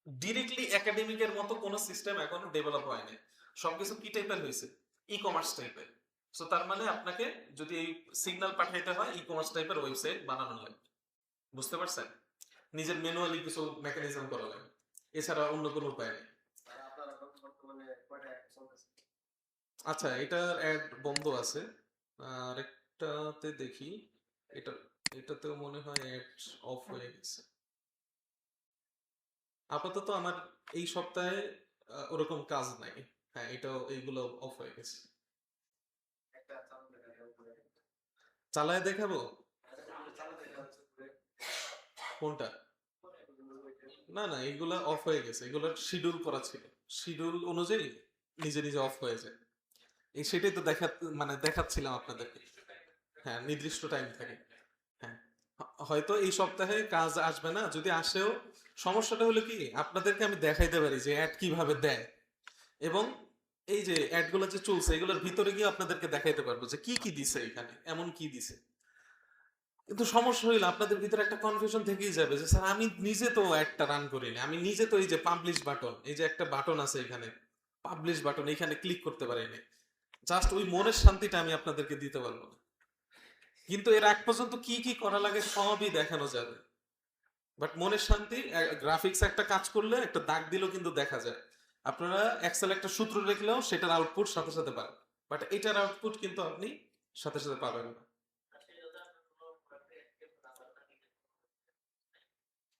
ডিরেক্টলি একাডেমিকের মতো কোনো সিস্টেম এখনো ডেভেলপ হয়নি, সবকিছু কি টাইপের হয়েছে, ই কমার্স টাইপের। সো তার মানে আপনাকে যদি এই সিগন্যাল পাঠাইতে হয় ই কমার্স টাইপের ওয়েবসাইট বানানো লাগবে, বুঝতে পারছেন, নিজের ম্যানুয়ালি কিছু মেকানিজম করা লাগবে। এছাড়া অন্য কোনো উপায় নেই। আপনার বর্তমানে কয়টা চলতেছে? আচ্ছা, এটার অ্যাড বন্ধ আছে। আরেকটাতে দেখি। এটা এটাতেও মনে হয় অ্যাড অফ হয়ে গেছে। আপাতত আমার এই সপ্তাহে ওরকম কাজ নাই। হ্যাঁ, এটাও এইগুলো অফ হয়ে গেছে। একটা চালু দেখা উপরে। চালায় দেখাবো চালু দেখা হচ্ছে উপরে। কোনটা? না না, এগুলা অফ হয়ে গেছে, এগুলোর শিডিউল করা ছিল, শিডিউল অনুযায়ী নিজে নিজে অফ হয়ে যায়। এই সেটাই তো মানে দেখাচ্ছিলাম আপনাদেরকে। হ্যাঁ, নির্দিষ্ট টাইম থাকে। হ্যাঁ, হয়তো এই সপ্তাহে কাজ আসবে না, যদি আসেও সমস্যাটা হলো কি আপনাদেরকে আমি দেখাইতে পারি যে অ্যাড কিভাবে দেয়, এবং এই যে অ্যাডগুলো যে চলছে এগুলোর ভিতরে গিয়ে আপনাদেরকে দেখাইতে পারবো যে কি কি দিছে এখানে, এমন কি দিছে। কিন্তু সমস্যা হইলো আপনাদের ভিতরে একটা কনফিউশন থেকেই যাবে যে স্যার আমি নিজে তো অ্যাডটা রান করিনি, আমি নিজে তো এই যে পাবলিশ বাটন, এই যে একটা বাটন আছে এখানে পাবলিশ বাটন, এখানে ক্লিক করতে পারিনি। জাস্ট ওই মনের শান্তিটা আমি আপনাদেরকে দিতে পারবো না। কিন্তু এর আগ পর্যন্ত কি কি করা লাগে সবই দেখানো যাবে। বাট মনের শান্তি, গ্রাফিক্স একটা কাজ করলে একটা দাগ দিলেও কিন্তু দেখা যায়। আপনারা এক্সেল একটা সূত্র লিখলেও সেটার আউটপুট সাথে সাথে পাবেন, বাট এটার আউটপুট কিন্তু আপনি সাথে সাথে পাবেন না।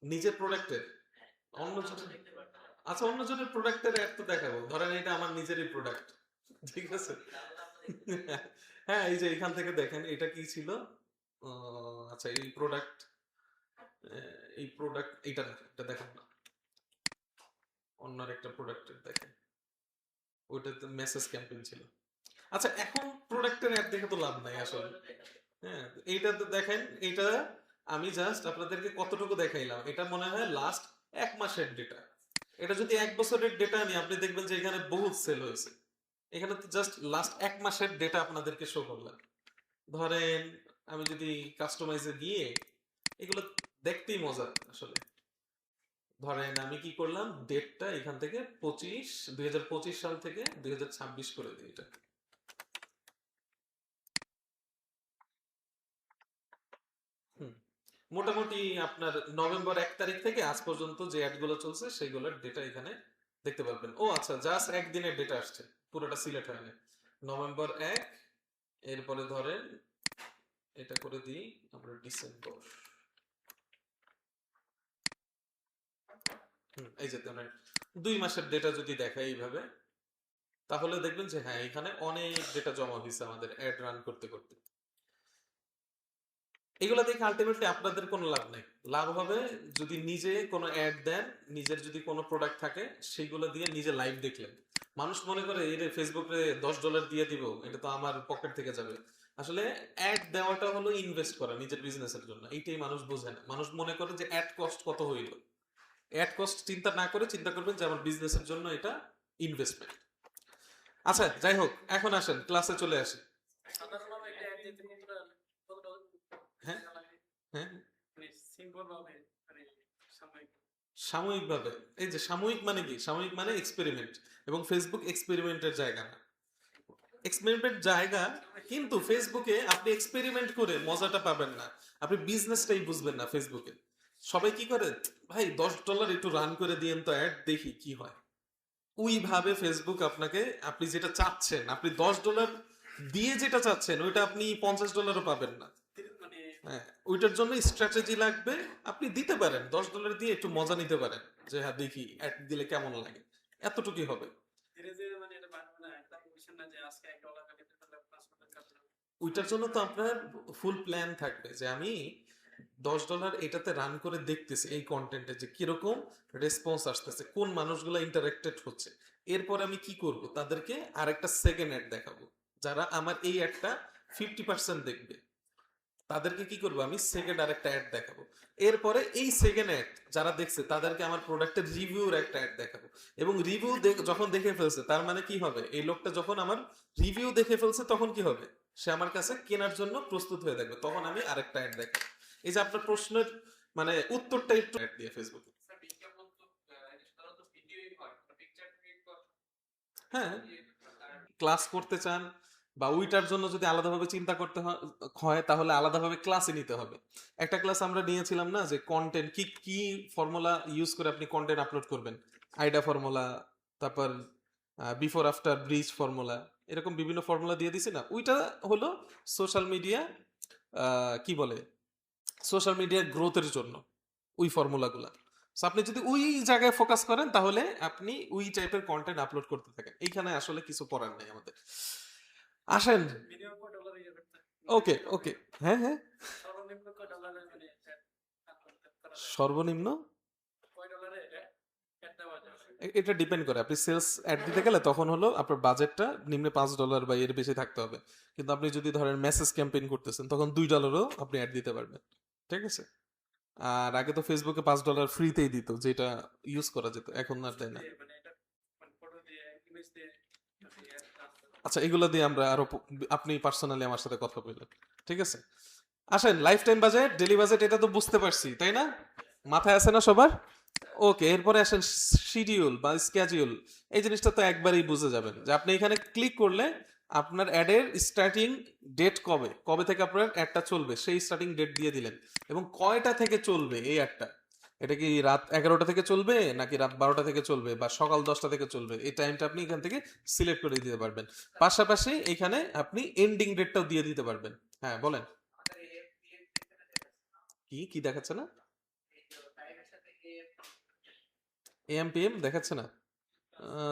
নিজের প্রোডাক্টের অন্য আচ্ছা, অন্যজনের প্রোডাক্টের অ্যাড তো দেখাবো, ধরেন এটা আমার নিজেরই প্রোডাক্ট, ঠিক আছে। হ্যাঁ, এই যে এখান থেকে দেখেন এটা কি ছিল। আচ্ছা, এই প্রোডাক্ট এটা না, এটা দেখেন না, অন্য একটা প্রোডাক্টের দেখেন, ওইটাতে মেসেজ ক্যাম্পেইন ছিল। আচ্ছা, এখন প্রোডাক্টের অ্যাড দেখে তো লাভ নাই আসলে। হ্যাঁ, এইটা তো দেখেন, এটা আমি জাস্ট আপনাদেরকে কতটুকু দেখাইলাম, এটা মনে হয় লাস্ট 1 মাসের ডেটা। এটা যদি 1 বছরের ডেটা আনি আপনি দেখবেন যে এখানে বহুত সেল হয়েছে। এখানে তো জাস্ট লাস্ট 1 মাসের ডেটা আপনাদেরকে শো করলাম। ধরেন আমি যদি কাস্টমাইজে গিয়ে এগুলো দেখতেই মজা আসলে। ধরেন আমি কি করলাম, ডেটটা এখান থেকে 2025 সাল থেকে 2026 করে দিই এটা। হুম, মোটামুটি আপনার নভেম্বর 1 তারিখ থেকে আজ পর্যন্ত যে অ্যাডগুলো চলছে সেগুলোর ডেটা এখানে দেখতে পারবেন। ও আচ্ছা, জাস্ট একদিনের ডেটা আসছে, পুরোটা সিলেক্ট হয়নি। নভেম্বর 1, এরপরে ধরেন এটা করে দিই আমরা ডিসেম্বর। এই যে ধরেন 2 মাসের ডেটা যদি দেখায় এইভাবে, তাহলে দেখবেন যে হ্যাঁ এখানে অনেক ডেটা জমা হয়েছে আমাদের অ্যাড রান করতে করতে। এগুলো দেখে আলটিমেটলি আপনাদের কোনো লাভ নেই। লাভ হবে যদি নিজে কোনো অ্যাড দেন, নিজের যদি কোনো প্রোডাক্ট থাকে সেইগুলো দিয়ে নিজে লাইভ দেখলেন। মানুষ মনে করে এর ফেসবুকে $10 দিয়ে দিব, এটা তো আমার পকেট থেকে যাবে। আসলে অ্যাড দেওয়াটা হলো ইনভেস্ট করা নিজের বিজনেসের জন্য, এইটাই মানুষ বোঝে না। মানুষ মনে করে যে অ্যাড কস্ট কত হইল, অ্যাড কস্ট চিন্তা না করে চিন্তা করবেন যে আমার বিজনেসের জন্য এটা ইনভেস্টমেন্ট। আচ্ছা, যাই হোক, এখন আসেন ক্লাসে চলে আসি। সাধারণভাবে একটা অ্যাড দিতে কতটা হ্যাঁ, টাকা লাগে? হ্যাঁ, মানে সিম্পল ভাবে, মানে সাময়িক। সাময়িকভাবে। এই যে সাময়িক মানে কি, সাময়িক মানে এক্সপেরিমেন্ট, এবং ফেসবুক এক্সপেরিমেন্টের জায়গা না। এক্সপেরিমেন্ট জায়গা, কিন্তু ফেসবুকে আপনি এক্সপেরিমেন্ট করে মজাটা পাবেন না, আপনি বিজনেসটাই বুঝবেন না ফেসবুকে। সবাই কি করে, ভাই $10 একটু রান করে দিয়েন তো অ্যাড, দেখি কি হয়। ওইভাবে ফেসবুক আপনাকে, আপনি যেটা চাচ্ছেন, আপনি $10 দিয়ে যেটা চাচ্ছেন ওইটা আপনি $50ও পাবেন না। মানে হ্যাঁ, ওইটার জন্য স্ট্র্যাটেজি লাগবে। আপনি দিতে পারেন $10 দিয়ে একটু মজা নিতে পারেন, যে হ্যাঁ দেখি অ্যাড দিলে কেমন লাগে, এতটুকুই হবে। ধীরে ধীরে মানে এটা বাড়বে না, একদম বুঝছেন না যে আজকে $1 কাটিতে পারলে 5 কাটতে হবে। ওইটার জন্য তো আপনার ফুল প্ল্যান থাকবে যে আমি $10 এটাতে রান করে দেখতেছি এই কন্টেন্টে যে কিরকম রেসপন্স আসতেছে, কোন মানুষগুলো ইন্টারেক্টেড হচ্ছে। এরপর আমি কি করব, তাদেরকে আরেকটা সেকেন্ড অ্যাড দেখাবো। যারা আমার এই অ্যাডটা 50% দেখবে তাদেরকে কি করবো, আমি সেকেন্ড আরেকটা অ্যাড দেখাবো। এরপরে এই সেকেন্ড অ্যাড যারা দেখছে তাদেরকে আমার প্রোডাক্টের রিভিউর একটা অ্যাড দেখাবো। এবং রিভিউ যখন দেখে ফেলছে তার মানে কি হবে, এই লোকটা যখন আমার রিভিউ দেখে ফেলছে তখন কি হবে, সে আমার কাছে কেনার জন্য প্রস্তুত হয়ে থাকবে, তখন আমি আরেকটা অ্যাড দেখাবো। এই যে আপনার প্রশ্নের মানে উত্তরটা একটু অ্যাড দিয়ে ফেসবুকে। স্যার বিজ্ঞাপন তো সাধারণত ভিডিওই হয়, পিকচার ক্রিয়েট করা। হ্যাঁ, ক্লাস করতে চান বা ওইটার জন্য যদি আলাদাভাবে চিন্তা করতে হয় তাহলে আলাদাভাবে ক্লাসে নিতে হবে। একটা ক্লাস আমরা নিয়েছিলাম না, যে কন্টেন্ট কি কি ফর্মুলা ইউজ করে আপনি কন্টেন্ট আপলোড করবেন, আইডা ফর্মুলা, তারপর বিফোর আফটার ব্রিজ ফর্মুলা, এরকম বিভিন্ন ফর্মুলা দিয়ে দিছি না, ওইটা হলো সোশ্যাল মিডিয়া, কি বলে, সোশ্যাল মিডিয়ার গ্রোথের জন্য ওই ফর্মুলাগুলা। সো আপনি যদি ওই জায়গায় ফোকাস করেন তাহলে আপনি ওই টাইপের কন্টেন্ট আপলোড করতে থাকেন, এইখানে আসলে কিছু করার নেই আমাদের। আসেন, মিনিমাম কত ডলার ইয়ে করতে ওকে ওকে, হ্যাঁ হ্যাঁ, সর্বনিম্ন কত ডলারে মানে করা যায় সর্বনিম্ন কয় ডলারে অ্যাড দেওয়া যায় এটা ডিপেন্ড করে, আপনি সেলস অ্যাড দিতে গেলে তখন হলো আপনার বাজেটটা নিম্নে $5 বা এর বেশি থাকতে হবে। কিন্তু আপনি যদি ধরেন মেসেজ ক্যাম্পেইন করতেছেন তখন $2 আপনি অ্যাড দিতে পারবেন, ঠিক আছে। আর আগে তো ফেসবুকে $5 ফ্রিতেই দিত, যেটা ইউজ করা যেত, এখন আর দেয় না। মানে এটা মানে ফটো দিয়ে ইমেজ দিয়ে যদি অ্যাড আসে আচ্ছা, এগুলো দিয়ে আমরা আরো আপনি পার্সোনালি আমার সাথে কথা বললেন, ঠিক আছে। আসেন, life time budget, daily budget, এটা তো বুঝতে পারছি তাই না, মাথায় আছে না সবার? ওকে, এরপরে আসেন শিডিউল বা স্কেডিউল। এই জিনিসটা তো একবারই বুঝে যাবেন যে আপনি এখানে ক্লিক করলে আপনার অ্যাডের স্টার্টিং ডেট কবে, কবে থেকে আপনার অ্যাডটা চলবে সেই স্টার্টিং ডেট দিয়ে দিলেন, এবং কয়টা থেকে চলবে এই অ্যাডটা, এটা কি রাত 11টা থেকে চলবে নাকি রাত 12টা থেকে চলবে বা সকাল 10টা থেকে চলবে, এই টাইমটা আপনি এখান থেকে সিলেক্ট করে দিতে পারবেন। পাশাপাশি এখানে আপনি এন্ডিং ডেটটাও দিয়ে দিতে পারবেন। হ্যাঁ বলেন, কি কি দেখাচ্ছে না, এএম দেখাচ্ছে না?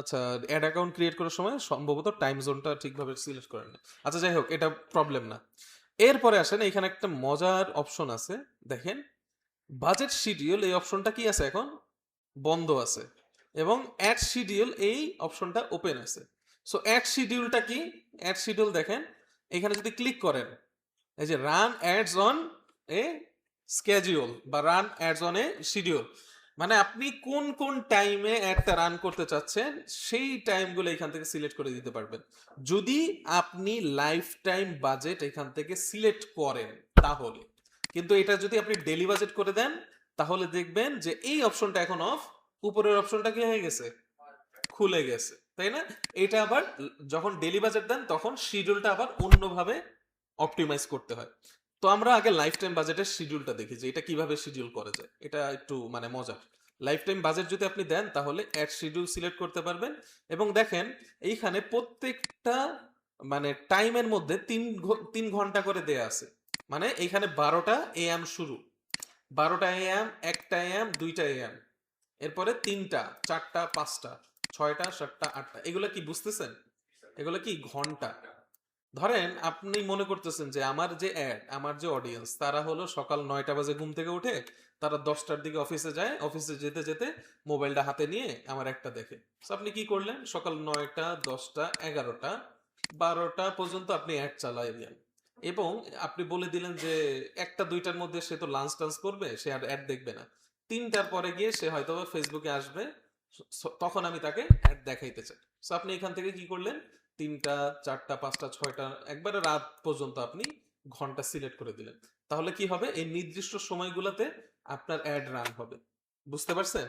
আচ্ছা, অ্যাড অ্যাকাউন্ট ক্রিয়েট করার সময় সম্ভবত টাইম জোনটা ঠিকভাবে সিলেক্ট করেন না। আচ্ছা যাই হোক, এটা প্রবলেম না। এরপরে আসেন, এখানে একটা মজার অপশন আছে, দেখেন বাজেট শিডিউল, এই অপশনটা কি আছে এখন, বন্ধ আছে, এবং অ্যাড শিডিউল এই অপশনটা ওপেন আছে। সো অ্যাড শিডিউলটা কি, অ্যাড শিডিউল দেখেন এখানে যদি ক্লিক করেন, এই যে run ads on a schedule বা run ads on a schedule, মানে আপনি কোন কোন টাইমে অ্যাডটা রান করতে চাচ্ছেন সেই টাইমগুলো এখান থেকে সিলেক্ট করে দিতে পারবেন। যদি আপনি লাইফ টাইম বাজেট এখান থেকে সিলেক্ট করেন তাহলে, কিন্তু এটা যদি আপনি ডেলি বাজেট করে দেন তাহলে দেখবেন যে এই অপশনটা এখন অফ, উপরের অপশনটা কি হয়ে গেছে, খুলে গেছে, তাই না? এটা আবার যখন ডেলি বাজেট দেন তখন শিডিউলটা আবার অন্যভাবে অপটিমাইজ করতে হয়। তো আমরা আগে লাইফ টাইম বাজেটের শিডিউলটা দেখি যে এটা কিভাবে শিডিউল করা যায়, এটা একটু মানে মজার। লাইফ টাইম বাজেট যদি আপনি দেন তাহলে অ্যাড শিডিউল সিলেক্ট করতে পারবেন, এবং দেখেন এইখানে প্রত্যেকটা মানে টাইমের মধ্যে 3 ঘন্টা করে দেয়া আছে। মানে এইখানে 12টা AM শুরু, 12টা AM, 1টা AM, 2টা AM, এরপরে 3টা, 4টা, 5টা, 6টা, 7টা, 8টা, এগুলো কি বুঝতেছেন, এগুলো কি ঘন্টা। ধরেন আপনি মনে করতেছেন যে আমার যে অ্যাড, আমার যে অডিয়েন্স, তারা হলো সকাল 9টা বাজে ঘুম থেকে উঠে তারা 10টার দিকে অফিসে যায়, অফিসে যেতে যেতে মোবাইলটা হাতে নিয়ে আমার একটা দেখে। So আপনি কি করলেন, সকাল 9টা, 10টা, 11টা, 12টা পর্যন্ত আপনি অ্যাড চালাইলেন, এবং আপনি বলে দিলেন যে 1টা 2টার মধ্যে সে তো লাঞ্চ টাঞ্চ করবে, সে আর অ্যাড দেখবে না, 3টার পরে গিয়ে সে হয়তো ফেসবুকে আসবে, তখন আমি তাকে অ্যাড দেখাইতে চাই। সো আপনি এখান থেকে কি করলেন, 3টা, 4টা, 5টা, 6টা, একবারে রাত পর্যন্ত আপনি ঘন্টা সিলেক্ট করে দিলেন। তাহলে কি হবে, এই নির্দিষ্ট সময়গুলোতে আপনার অ্যাড রান হবে। বুঝতে পারছেন?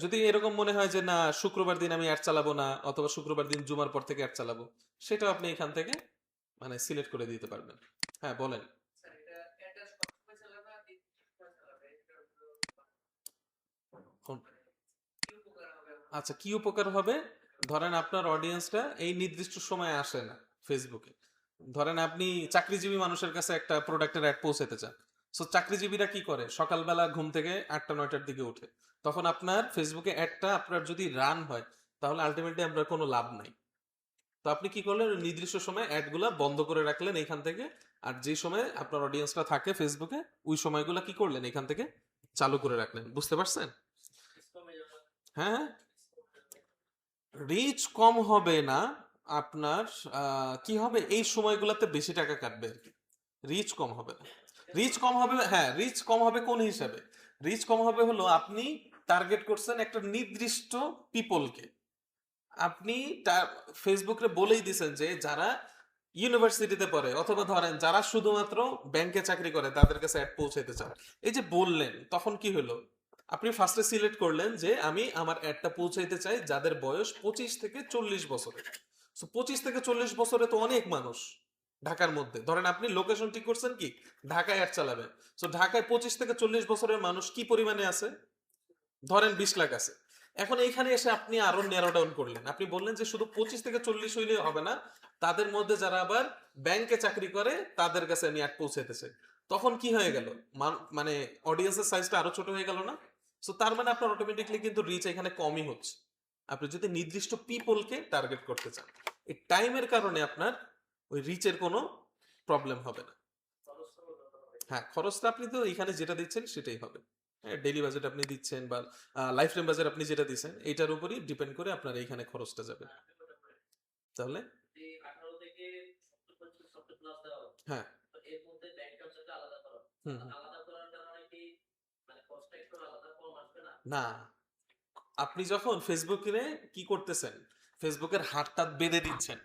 যদি এরকম মনে হয় যে না শুক্রবার দিন আমি অ্যাড চালাবো না, অথবা শুক্রবার দিন জুমার পর থেকে অ্যাড চালাবো, সেটাও আপনি এখান থেকে মানে সিলেক্ট করে দিতে পারবেন। হ্যাঁ বলেন। কোন- আচ্ছা, কি উপকার হবে, ধরেন আপনার অডিয়েন্সটা এই নির্দিষ্ট সময়ে আসে না ফেসবুকে, ধরেন আপনি চাকরিজীবী মানুষের কাছে একটা প্রোডাক্টের অ্যাড পৌঁছাতে চান। সো চাকরিজীবীরা কি করে, সকালবেলা ঘুম থেকে 8টা 9টার দিকে উঠে, তখন আপনার ফেসবুকে অ্যাডটা আপনার যদি রান হয় তাহলে আলটিমেটলি আপনার কোনো লাভ নাই। তো আপনি কি করলেন, ওই নির্দিষ্ট সময় অ্যাডগুলা বন্ধ করে রাখলেন এখান থেকে, আর যে সময় আপনার অডিয়েন্সটা থাকে ফেসবুকে ওই সময়গুলা কি করলেন, এখান থেকে চালু করে রাখলেন। বুঝতে পারছেন? হ্যাঁ, রিচ কম হবে না আপনার, কি হবে, এই সময়গুলোতে বেশি টাকা কাটবে আর কি, রিচ কম হবে না। রিচ কম হবে, হ্যাঁ রিচ কম হবে কোন হিসাবে, রিচ কম হবে হলো আপনি টার্গেট করছেন একটা নির্দিষ্ট পিপলকে, আপনি ফেসবুকে বলেই দিছেন যে যারা ইউনিভার্সিটিতে পড়ে, অথবা ধরেন যারা শুধুমাত্র ব্যাংকে চাকরি করে তাদের কাছে অ্যাড পৌঁছাইতে চান। এই যে বললেন, তখন কি হলো, আপনি ফার্স্টে সিলেক্ট করলেন যে আমি আমার অ্যাডটা পৌঁছাইতে চাই যাদের বয়স 25 থেকে 40 বছরের। সো 25 থেকে 40 বছরে তো অনেক মানুষ ঢাকার মধ্যে। ধরেন আপনি লোকেশন ঠিক করছেন কি ঢাকায় অ্যাড চালাবেন, সো ঢাকায় 25 থেকে 40 বছরের মানুষ কি পরিমাণে আছে, ধরেন 20 লাখ আছে। এখন এইখানে এসে আপনি আরো ন্যারো ডাউন করলেন, আপনি বললেন যে শুধু 25 থেকে 40 হইলে হবে না, তাদের মধ্যে যারা আবার ব্যাংকে চাকরি করে তাদের কাছে আমি অ্যাড পৌঁছাতে চাই। তখন কি হয়ে গেল, মানে অডিয়েন্সের সাইজটা আরো ছোট হয়ে গেল না? সো তার মানে আপনার অটোমেটিকলি কিন্তু রিচ এখানে কমই হচ্ছে। আপনি যদি নির্দিষ্ট পিপলকে টার্গেট করতে চান, এই টাইমের কারণে আপনার ওই রিচের কোনো প্রবলেম হবে না। হ্যাঁ, খরচটা আপনি তো এখানে যেটা দিচ্ছেন সেটাই হবে। হ্যাঁ, ডেইলি বাজেট আপনি দিচ্ছেন বা লাইফ টাইম বাজেট আপনি যেটা দিচ্ছেন এইটার উপরই ডিপেন্ড করে আপনার এইখানে খরচটা যাবে। তাহলে হ্যাঁ, হুম হুম। না, আপনি যখন ফেসবুকে কি করতেছেন, ফেসবুকের হাতটা বেঁধে দিচ্ছেন,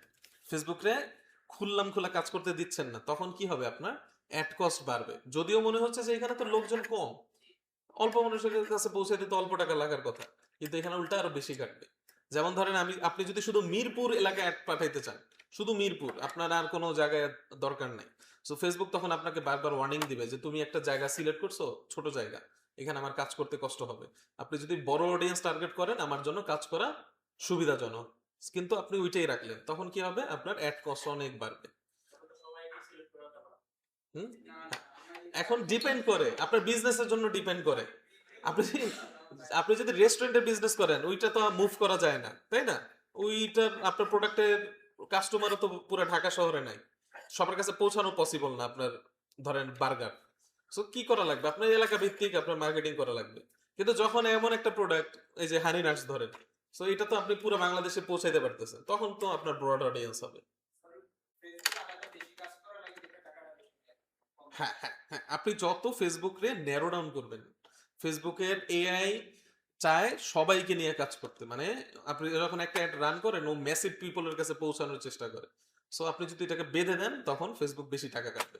ফেসবুকে খুললাম খোলা কাজ করতে দিচ্ছেন না, তখন কি হবে আপনার অ্যাড কস্ট বাড়বে। যদিও মনে হচ্ছে যে এখানে তো লোকজন কম, অল্প মানুষের কাছে পৌঁছে দিতে অল্প টাকা লাগার কথা, কিন্তু এখানে উল্টা আরো বেশি কাটবে। যেমন ধরেন আপনি যদি শুধু মিরপুর এলাকায় অ্যাড পাঠাইতে চান, শুধু মিরপুর, আপনার আর কোনো জায়গায় দরকার নাই, সো ফেসবুক তখন আপনাকে বারবার ওয়ার্নিং দিবে যে তুমি একটা জায়গা সিলেক্ট করছো, ছোট জায়গা, এখানে আমার কাজ করতে কষ্ট হবে। আপনি যদি বড় অডিয়েন্স টার্গেট করেন আমার জন্য কাজ করা সুবিধাজনক, কিন্তু আপনি ওইটাই রাখলেন, তখন কি হবে আপনার অ্যাড কস্ট অনেক বাড়বে। হুম। এখন ডিপেন্ড করে আপনার বিজনেসের জন্য ডিপেন্ড করে। আপনি আপনি যদি রেস্টুরেন্টের বিজনেস করেন ওইটা তো মুভ করা যায় না, তাই না? ওইটার আপনার প্রোডাক্টের কাস্টমারও তো পুরো ঢাকা শহরে নাই, সবার কাছে পৌঁছানো পসিবল না আপনার। ধরেন বার্গার, সো কি করা লাগবে, আপনার এলাকা ভিত্তিক আপনার মার্কেটিং করা লাগবে। কিন্তু যখন এমন একটা প্রোডাক্ট, এই যে হানি নাটস ধরেন, সো এটা তো আপনি পুরো বাংলাদেশে পৌঁছাইতে পারতেছেন, তখন তো আপনার ব্রড অডিয়েন্স হবে। হ্যাঁ হ্যাঁ হ্যাঁ, আপনি যত ফেসবুকে ন্যারো ডাউন করবেন, ফেসবুকের এআই চায় সবাইকে নিয়ে কাজ করতে, মানে আপনি যখন একটা অ্যাড রান করেন ও মেসিভ পিপলের কাছে পৌঁছানোর চেষ্টা করে। সো আপনি যদি এটাকে বেঁধে দেন তখন ফেসবুক বেশি টাকা কাটবে।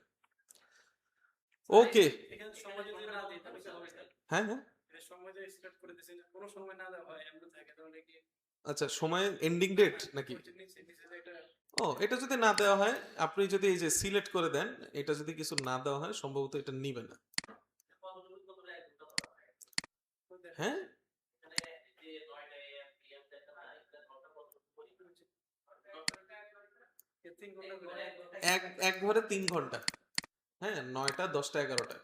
ওকে। এখানে সময় যদি না দিই তাহলে কি হবে? হ্যাঁ হ্যাঁ। এটা সময় যে সিলেক্ট করে দিয়েছেন, কোনো সময় না দেওয়া হয় এমন থাকে তাহলে কি আচ্ছা, সময় এন্ডিং ডেট নাকি? নিচে নিচে যে এটা ও, এটা যদি না দেওয়া হয়, আপনি যদি এই যে সিলেক্ট করে দেন, এটা যদি কিছু না দেওয়া হয় সম্ভবত এটা নিবে না। হ্যাঁ, এক এক ঘরে 3 ঘন্টা। হ্যাঁ, 9টা 10টা 11টা,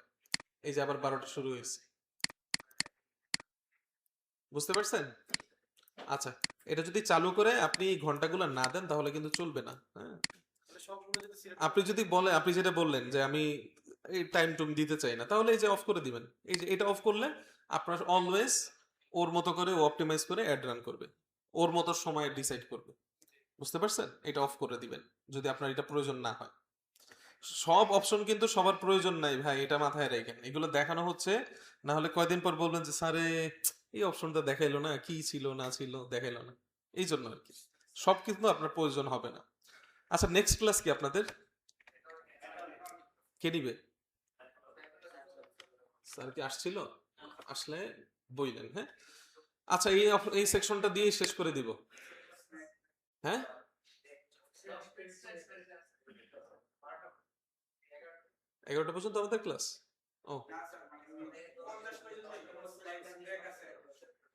এই যে আবার 12টা শুরু হয়েছে, বুঝতে পারছেন? আচ্ছা, এটা যদি চালু করে আপনি এই ঘন্টাগুলো না দেন তাহলে কিন্তু চলবে না। হ্যাঁ, সবসময় যদি সিলেক্ট আপনি যদি বলে, আপনি যেটা বললেন যে আমি এই টাইম টুম দিতে চাই না, তাহলে এই যে অফ করে দিবেন, এই যে এটা অফ করলে আপনার অলওয়েজ ওর মতো করে ও অপটিমাইজ করে অ্যাড রান করবে, ওর মতো সময় ডিসাইড করবে। বুঝতে পারছেন? এটা অফ করে দিবেন যদি আপনার এটা প্রয়োজন না হয়। সব অপশন কিন্তু সবার প্রয়োজন নাই ভাই, এটা মাথায় রাখেন, এগুলো দেখানো হচ্ছে, না হলে কয়দিন পর বলবেন যে স্যারে এই অপশনটা দেখাইলো না, কি ছিল না ছিল দেখাইলো না, এই জন্য আর কি। সব কিন্তু আপনার প্রয়োজন হবে না। আচ্ছা, নেক্সট ক্লাস কি আপনাদের, কে নিবে? স্যার কি আসছিল? আসলে বইলেন, হ্যাঁ। আচ্ছা, এই সেকশনটা দিয়ে শেষ করে দিব। হ্যাঁ, 11টা পর্যন্ত আমাদের ক্লাস। ও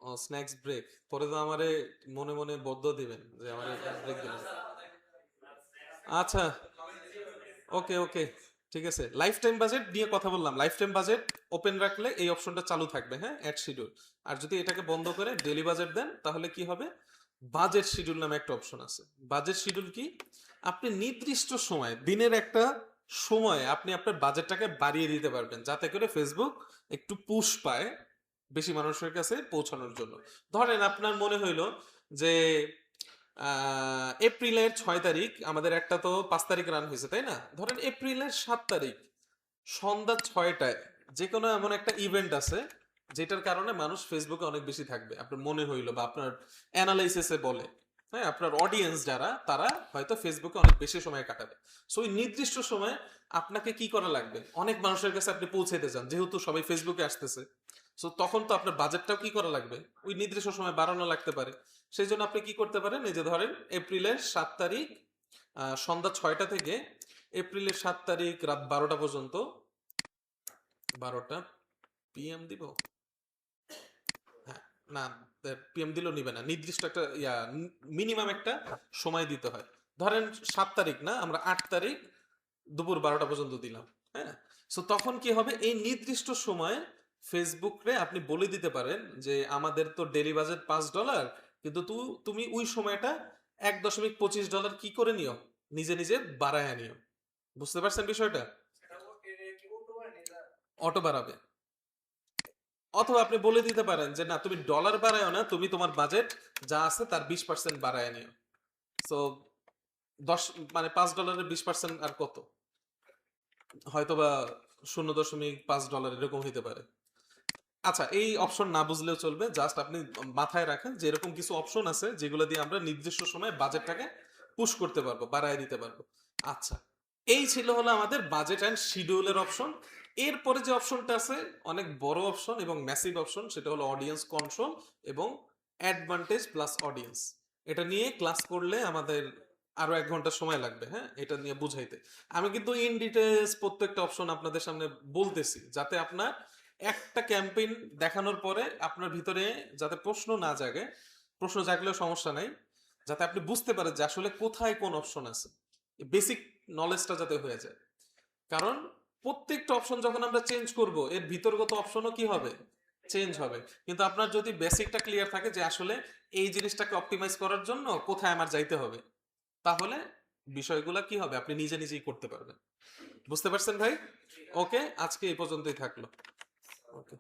ও, স্ন্যাক্স ব্রেক পরে তো আমারে মনে মনে বদ্ধ দিবেন যে আমার ব্রেক দিবেন। আচ্ছা, ওকে ওকে, ঠিক আছে। লাইফ টাইম বাজেট নিয়ে কথা বললাম, লাইফ টাইম বাজেট ওপেন রাখলে এই অপশনটা চালু থাকবে, হ্যাঁ, অ্যাড শিডিউল। আর যদি এটাকে বন্ধ করে ডেলি বাজেট দেন তাহলে কি হবে, বাজেট শিডিউল নামে একটা অপশন আছে। বাজেট শিডিউল কি, আপনি নির্দিষ্ট সময়, দিনের একটা সময় আপনি আপনার বাজেটটাকে বাড়িয়ে দিতে পারবেন, যাতে করে ফেসবুক একটু পুশ পায় বেশি মানুষের কাছে পৌঁছানোর জন্য। ধরেন আপনার মনে হইলো যে এপ্রিলের 6 তারিখ, আমাদের একটা তো 5 তারিখ রান হয়েছে তাই না, ধরেন এপ্রিলের 7 তারিখ সন্ধ্যা 6টায় যে কোনো এমন একটা ইভেন্ট আছে যেটার কারণে মানুষ ফেসবুকে অনেক বেশি থাকবে, আপনার মনে হইলো বা আপনার অ্যানালাইসিসে বলে, হ্যাঁ, আপনার অডিয়েন্স যারা তারা হয়তো ফেসবুকে অনেক বেশি সময় কাটাবে। সো ওই নির্দিষ্ট সময় আপনাকে কি করা লাগবে, অনেক মানুষের কাছে আপনি পৌঁছাইতে চান, যেহেতু সবাই ফেসবুকে আসতেছে, সো তখন তো আপনার বাজেটটাও কি করা লাগবে, ওই নির্দিষ্ট সময় বাড়ানো লাগতে পারে। সেই জন্য আপনি কি করতে পারেন, এই যে ধরেন এপ্রিলের 7 তারিখ সন্ধ্যা 6টা থেকে এপ্রিলের 7 তারিখ রাত 12টা পর্যন্ত, 12টা PM দিব, হ্যাঁ না PM দিলেও নিবে না, নির্দিষ্ট একটা মিনিমাম একটা সময় দিতে হয়। ধরেন 7 তারিখ না, আমরা 8 তারিখ দুপুর 12টা পর্যন্ত দিলাম, হ্যাঁ। সো তখন কি হবে, এই নির্দিষ্ট সময়ে ফেসবুকে আপনি বলে দিতে পারেন যে আমাদের তো ডেলি বাজেট $5, কিন্তু তুমি ওই সময়টা $1.25 কি করে নিও, নিজে নিজে বাড়ায় নিও। বুঝতে পারছেন বিষয়টা? অটো বাড়াবে। অথবা আপনি বলে দিতে পারেন যে না, তুমি ডলার বাড়ায়ও না, তুমি তোমার বাজেট যা আছে তার 20% বাড়ায় নিও। সো 10 মানে $5 20% আর কত, হয়তোবা $0.5 এরকম হইতে পারে। আচ্ছা, এই অপশন না বুঝলেও চলবে, জাস্ট আপনি মাথায় রাখেন যে এরকম কিছু অপশন আছে যেগুলো দিয়ে আমরা নির্দিষ্ট সময়ে বাজেটটাকে পুশ করতে পারবো, বাড়ায় দিতে পারবো। আচ্ছা, এই ছিল হলো আমাদের বাজেট অ্যান্ড শিডিউলের অপশন। এরপরে যে অপশনটা আছে, অনেক বড় অপশন এবং ম্যাসিভ অপশন, সেটা হলো অডিয়েন্স কন্ট্রোল এবং অ্যাডভান্টেজ প্লাস অডিয়েন্স। এটা নিয়ে ক্লাস করলে আমাদের আরো 1 ঘন্টা সময় লাগবে, হ্যাঁ, এটা নিয়ে বুঝাইতে। আমি কিন্তু ইন ডিটেলস প্রত্যেকটা অপশন আপনাদের সামনে বলতেছি, যাতে আপনার একটা ক্যাম্পেইন দেখানোর পরে আপনার ভিতরে যাতে প্রশ্ন না জাগে, প্রশ্ন জাগলেও সমস্যা নাই, যাতে আপনি বুঝতে পারেন যে আসলে কোথায় কোন অপশন আছে, বেসিক নলেজটা যাতে হয়ে যায়। কারণ প্রত্যেকটা অপশন যখন আমরা চেঞ্জ করব, এর ভিতরগত অপশনও কি হবে, চেঞ্জ হবে। কিন্তু আপনার যদি বেসিকটা ক্লিয়ার থাকে যে আসলে এই জিনিসটাকে অপটিমাইজ করার জন্য কোথায় আমার যাইতে হবে, তাহলে বিষয়গুলো কি হবে, আপনি নিজে নিজেই করতে পারবেন। বুঝতে পারছেন ভাই? ওকে, আজকে এই পর্যন্তই থাকলো। ওকে।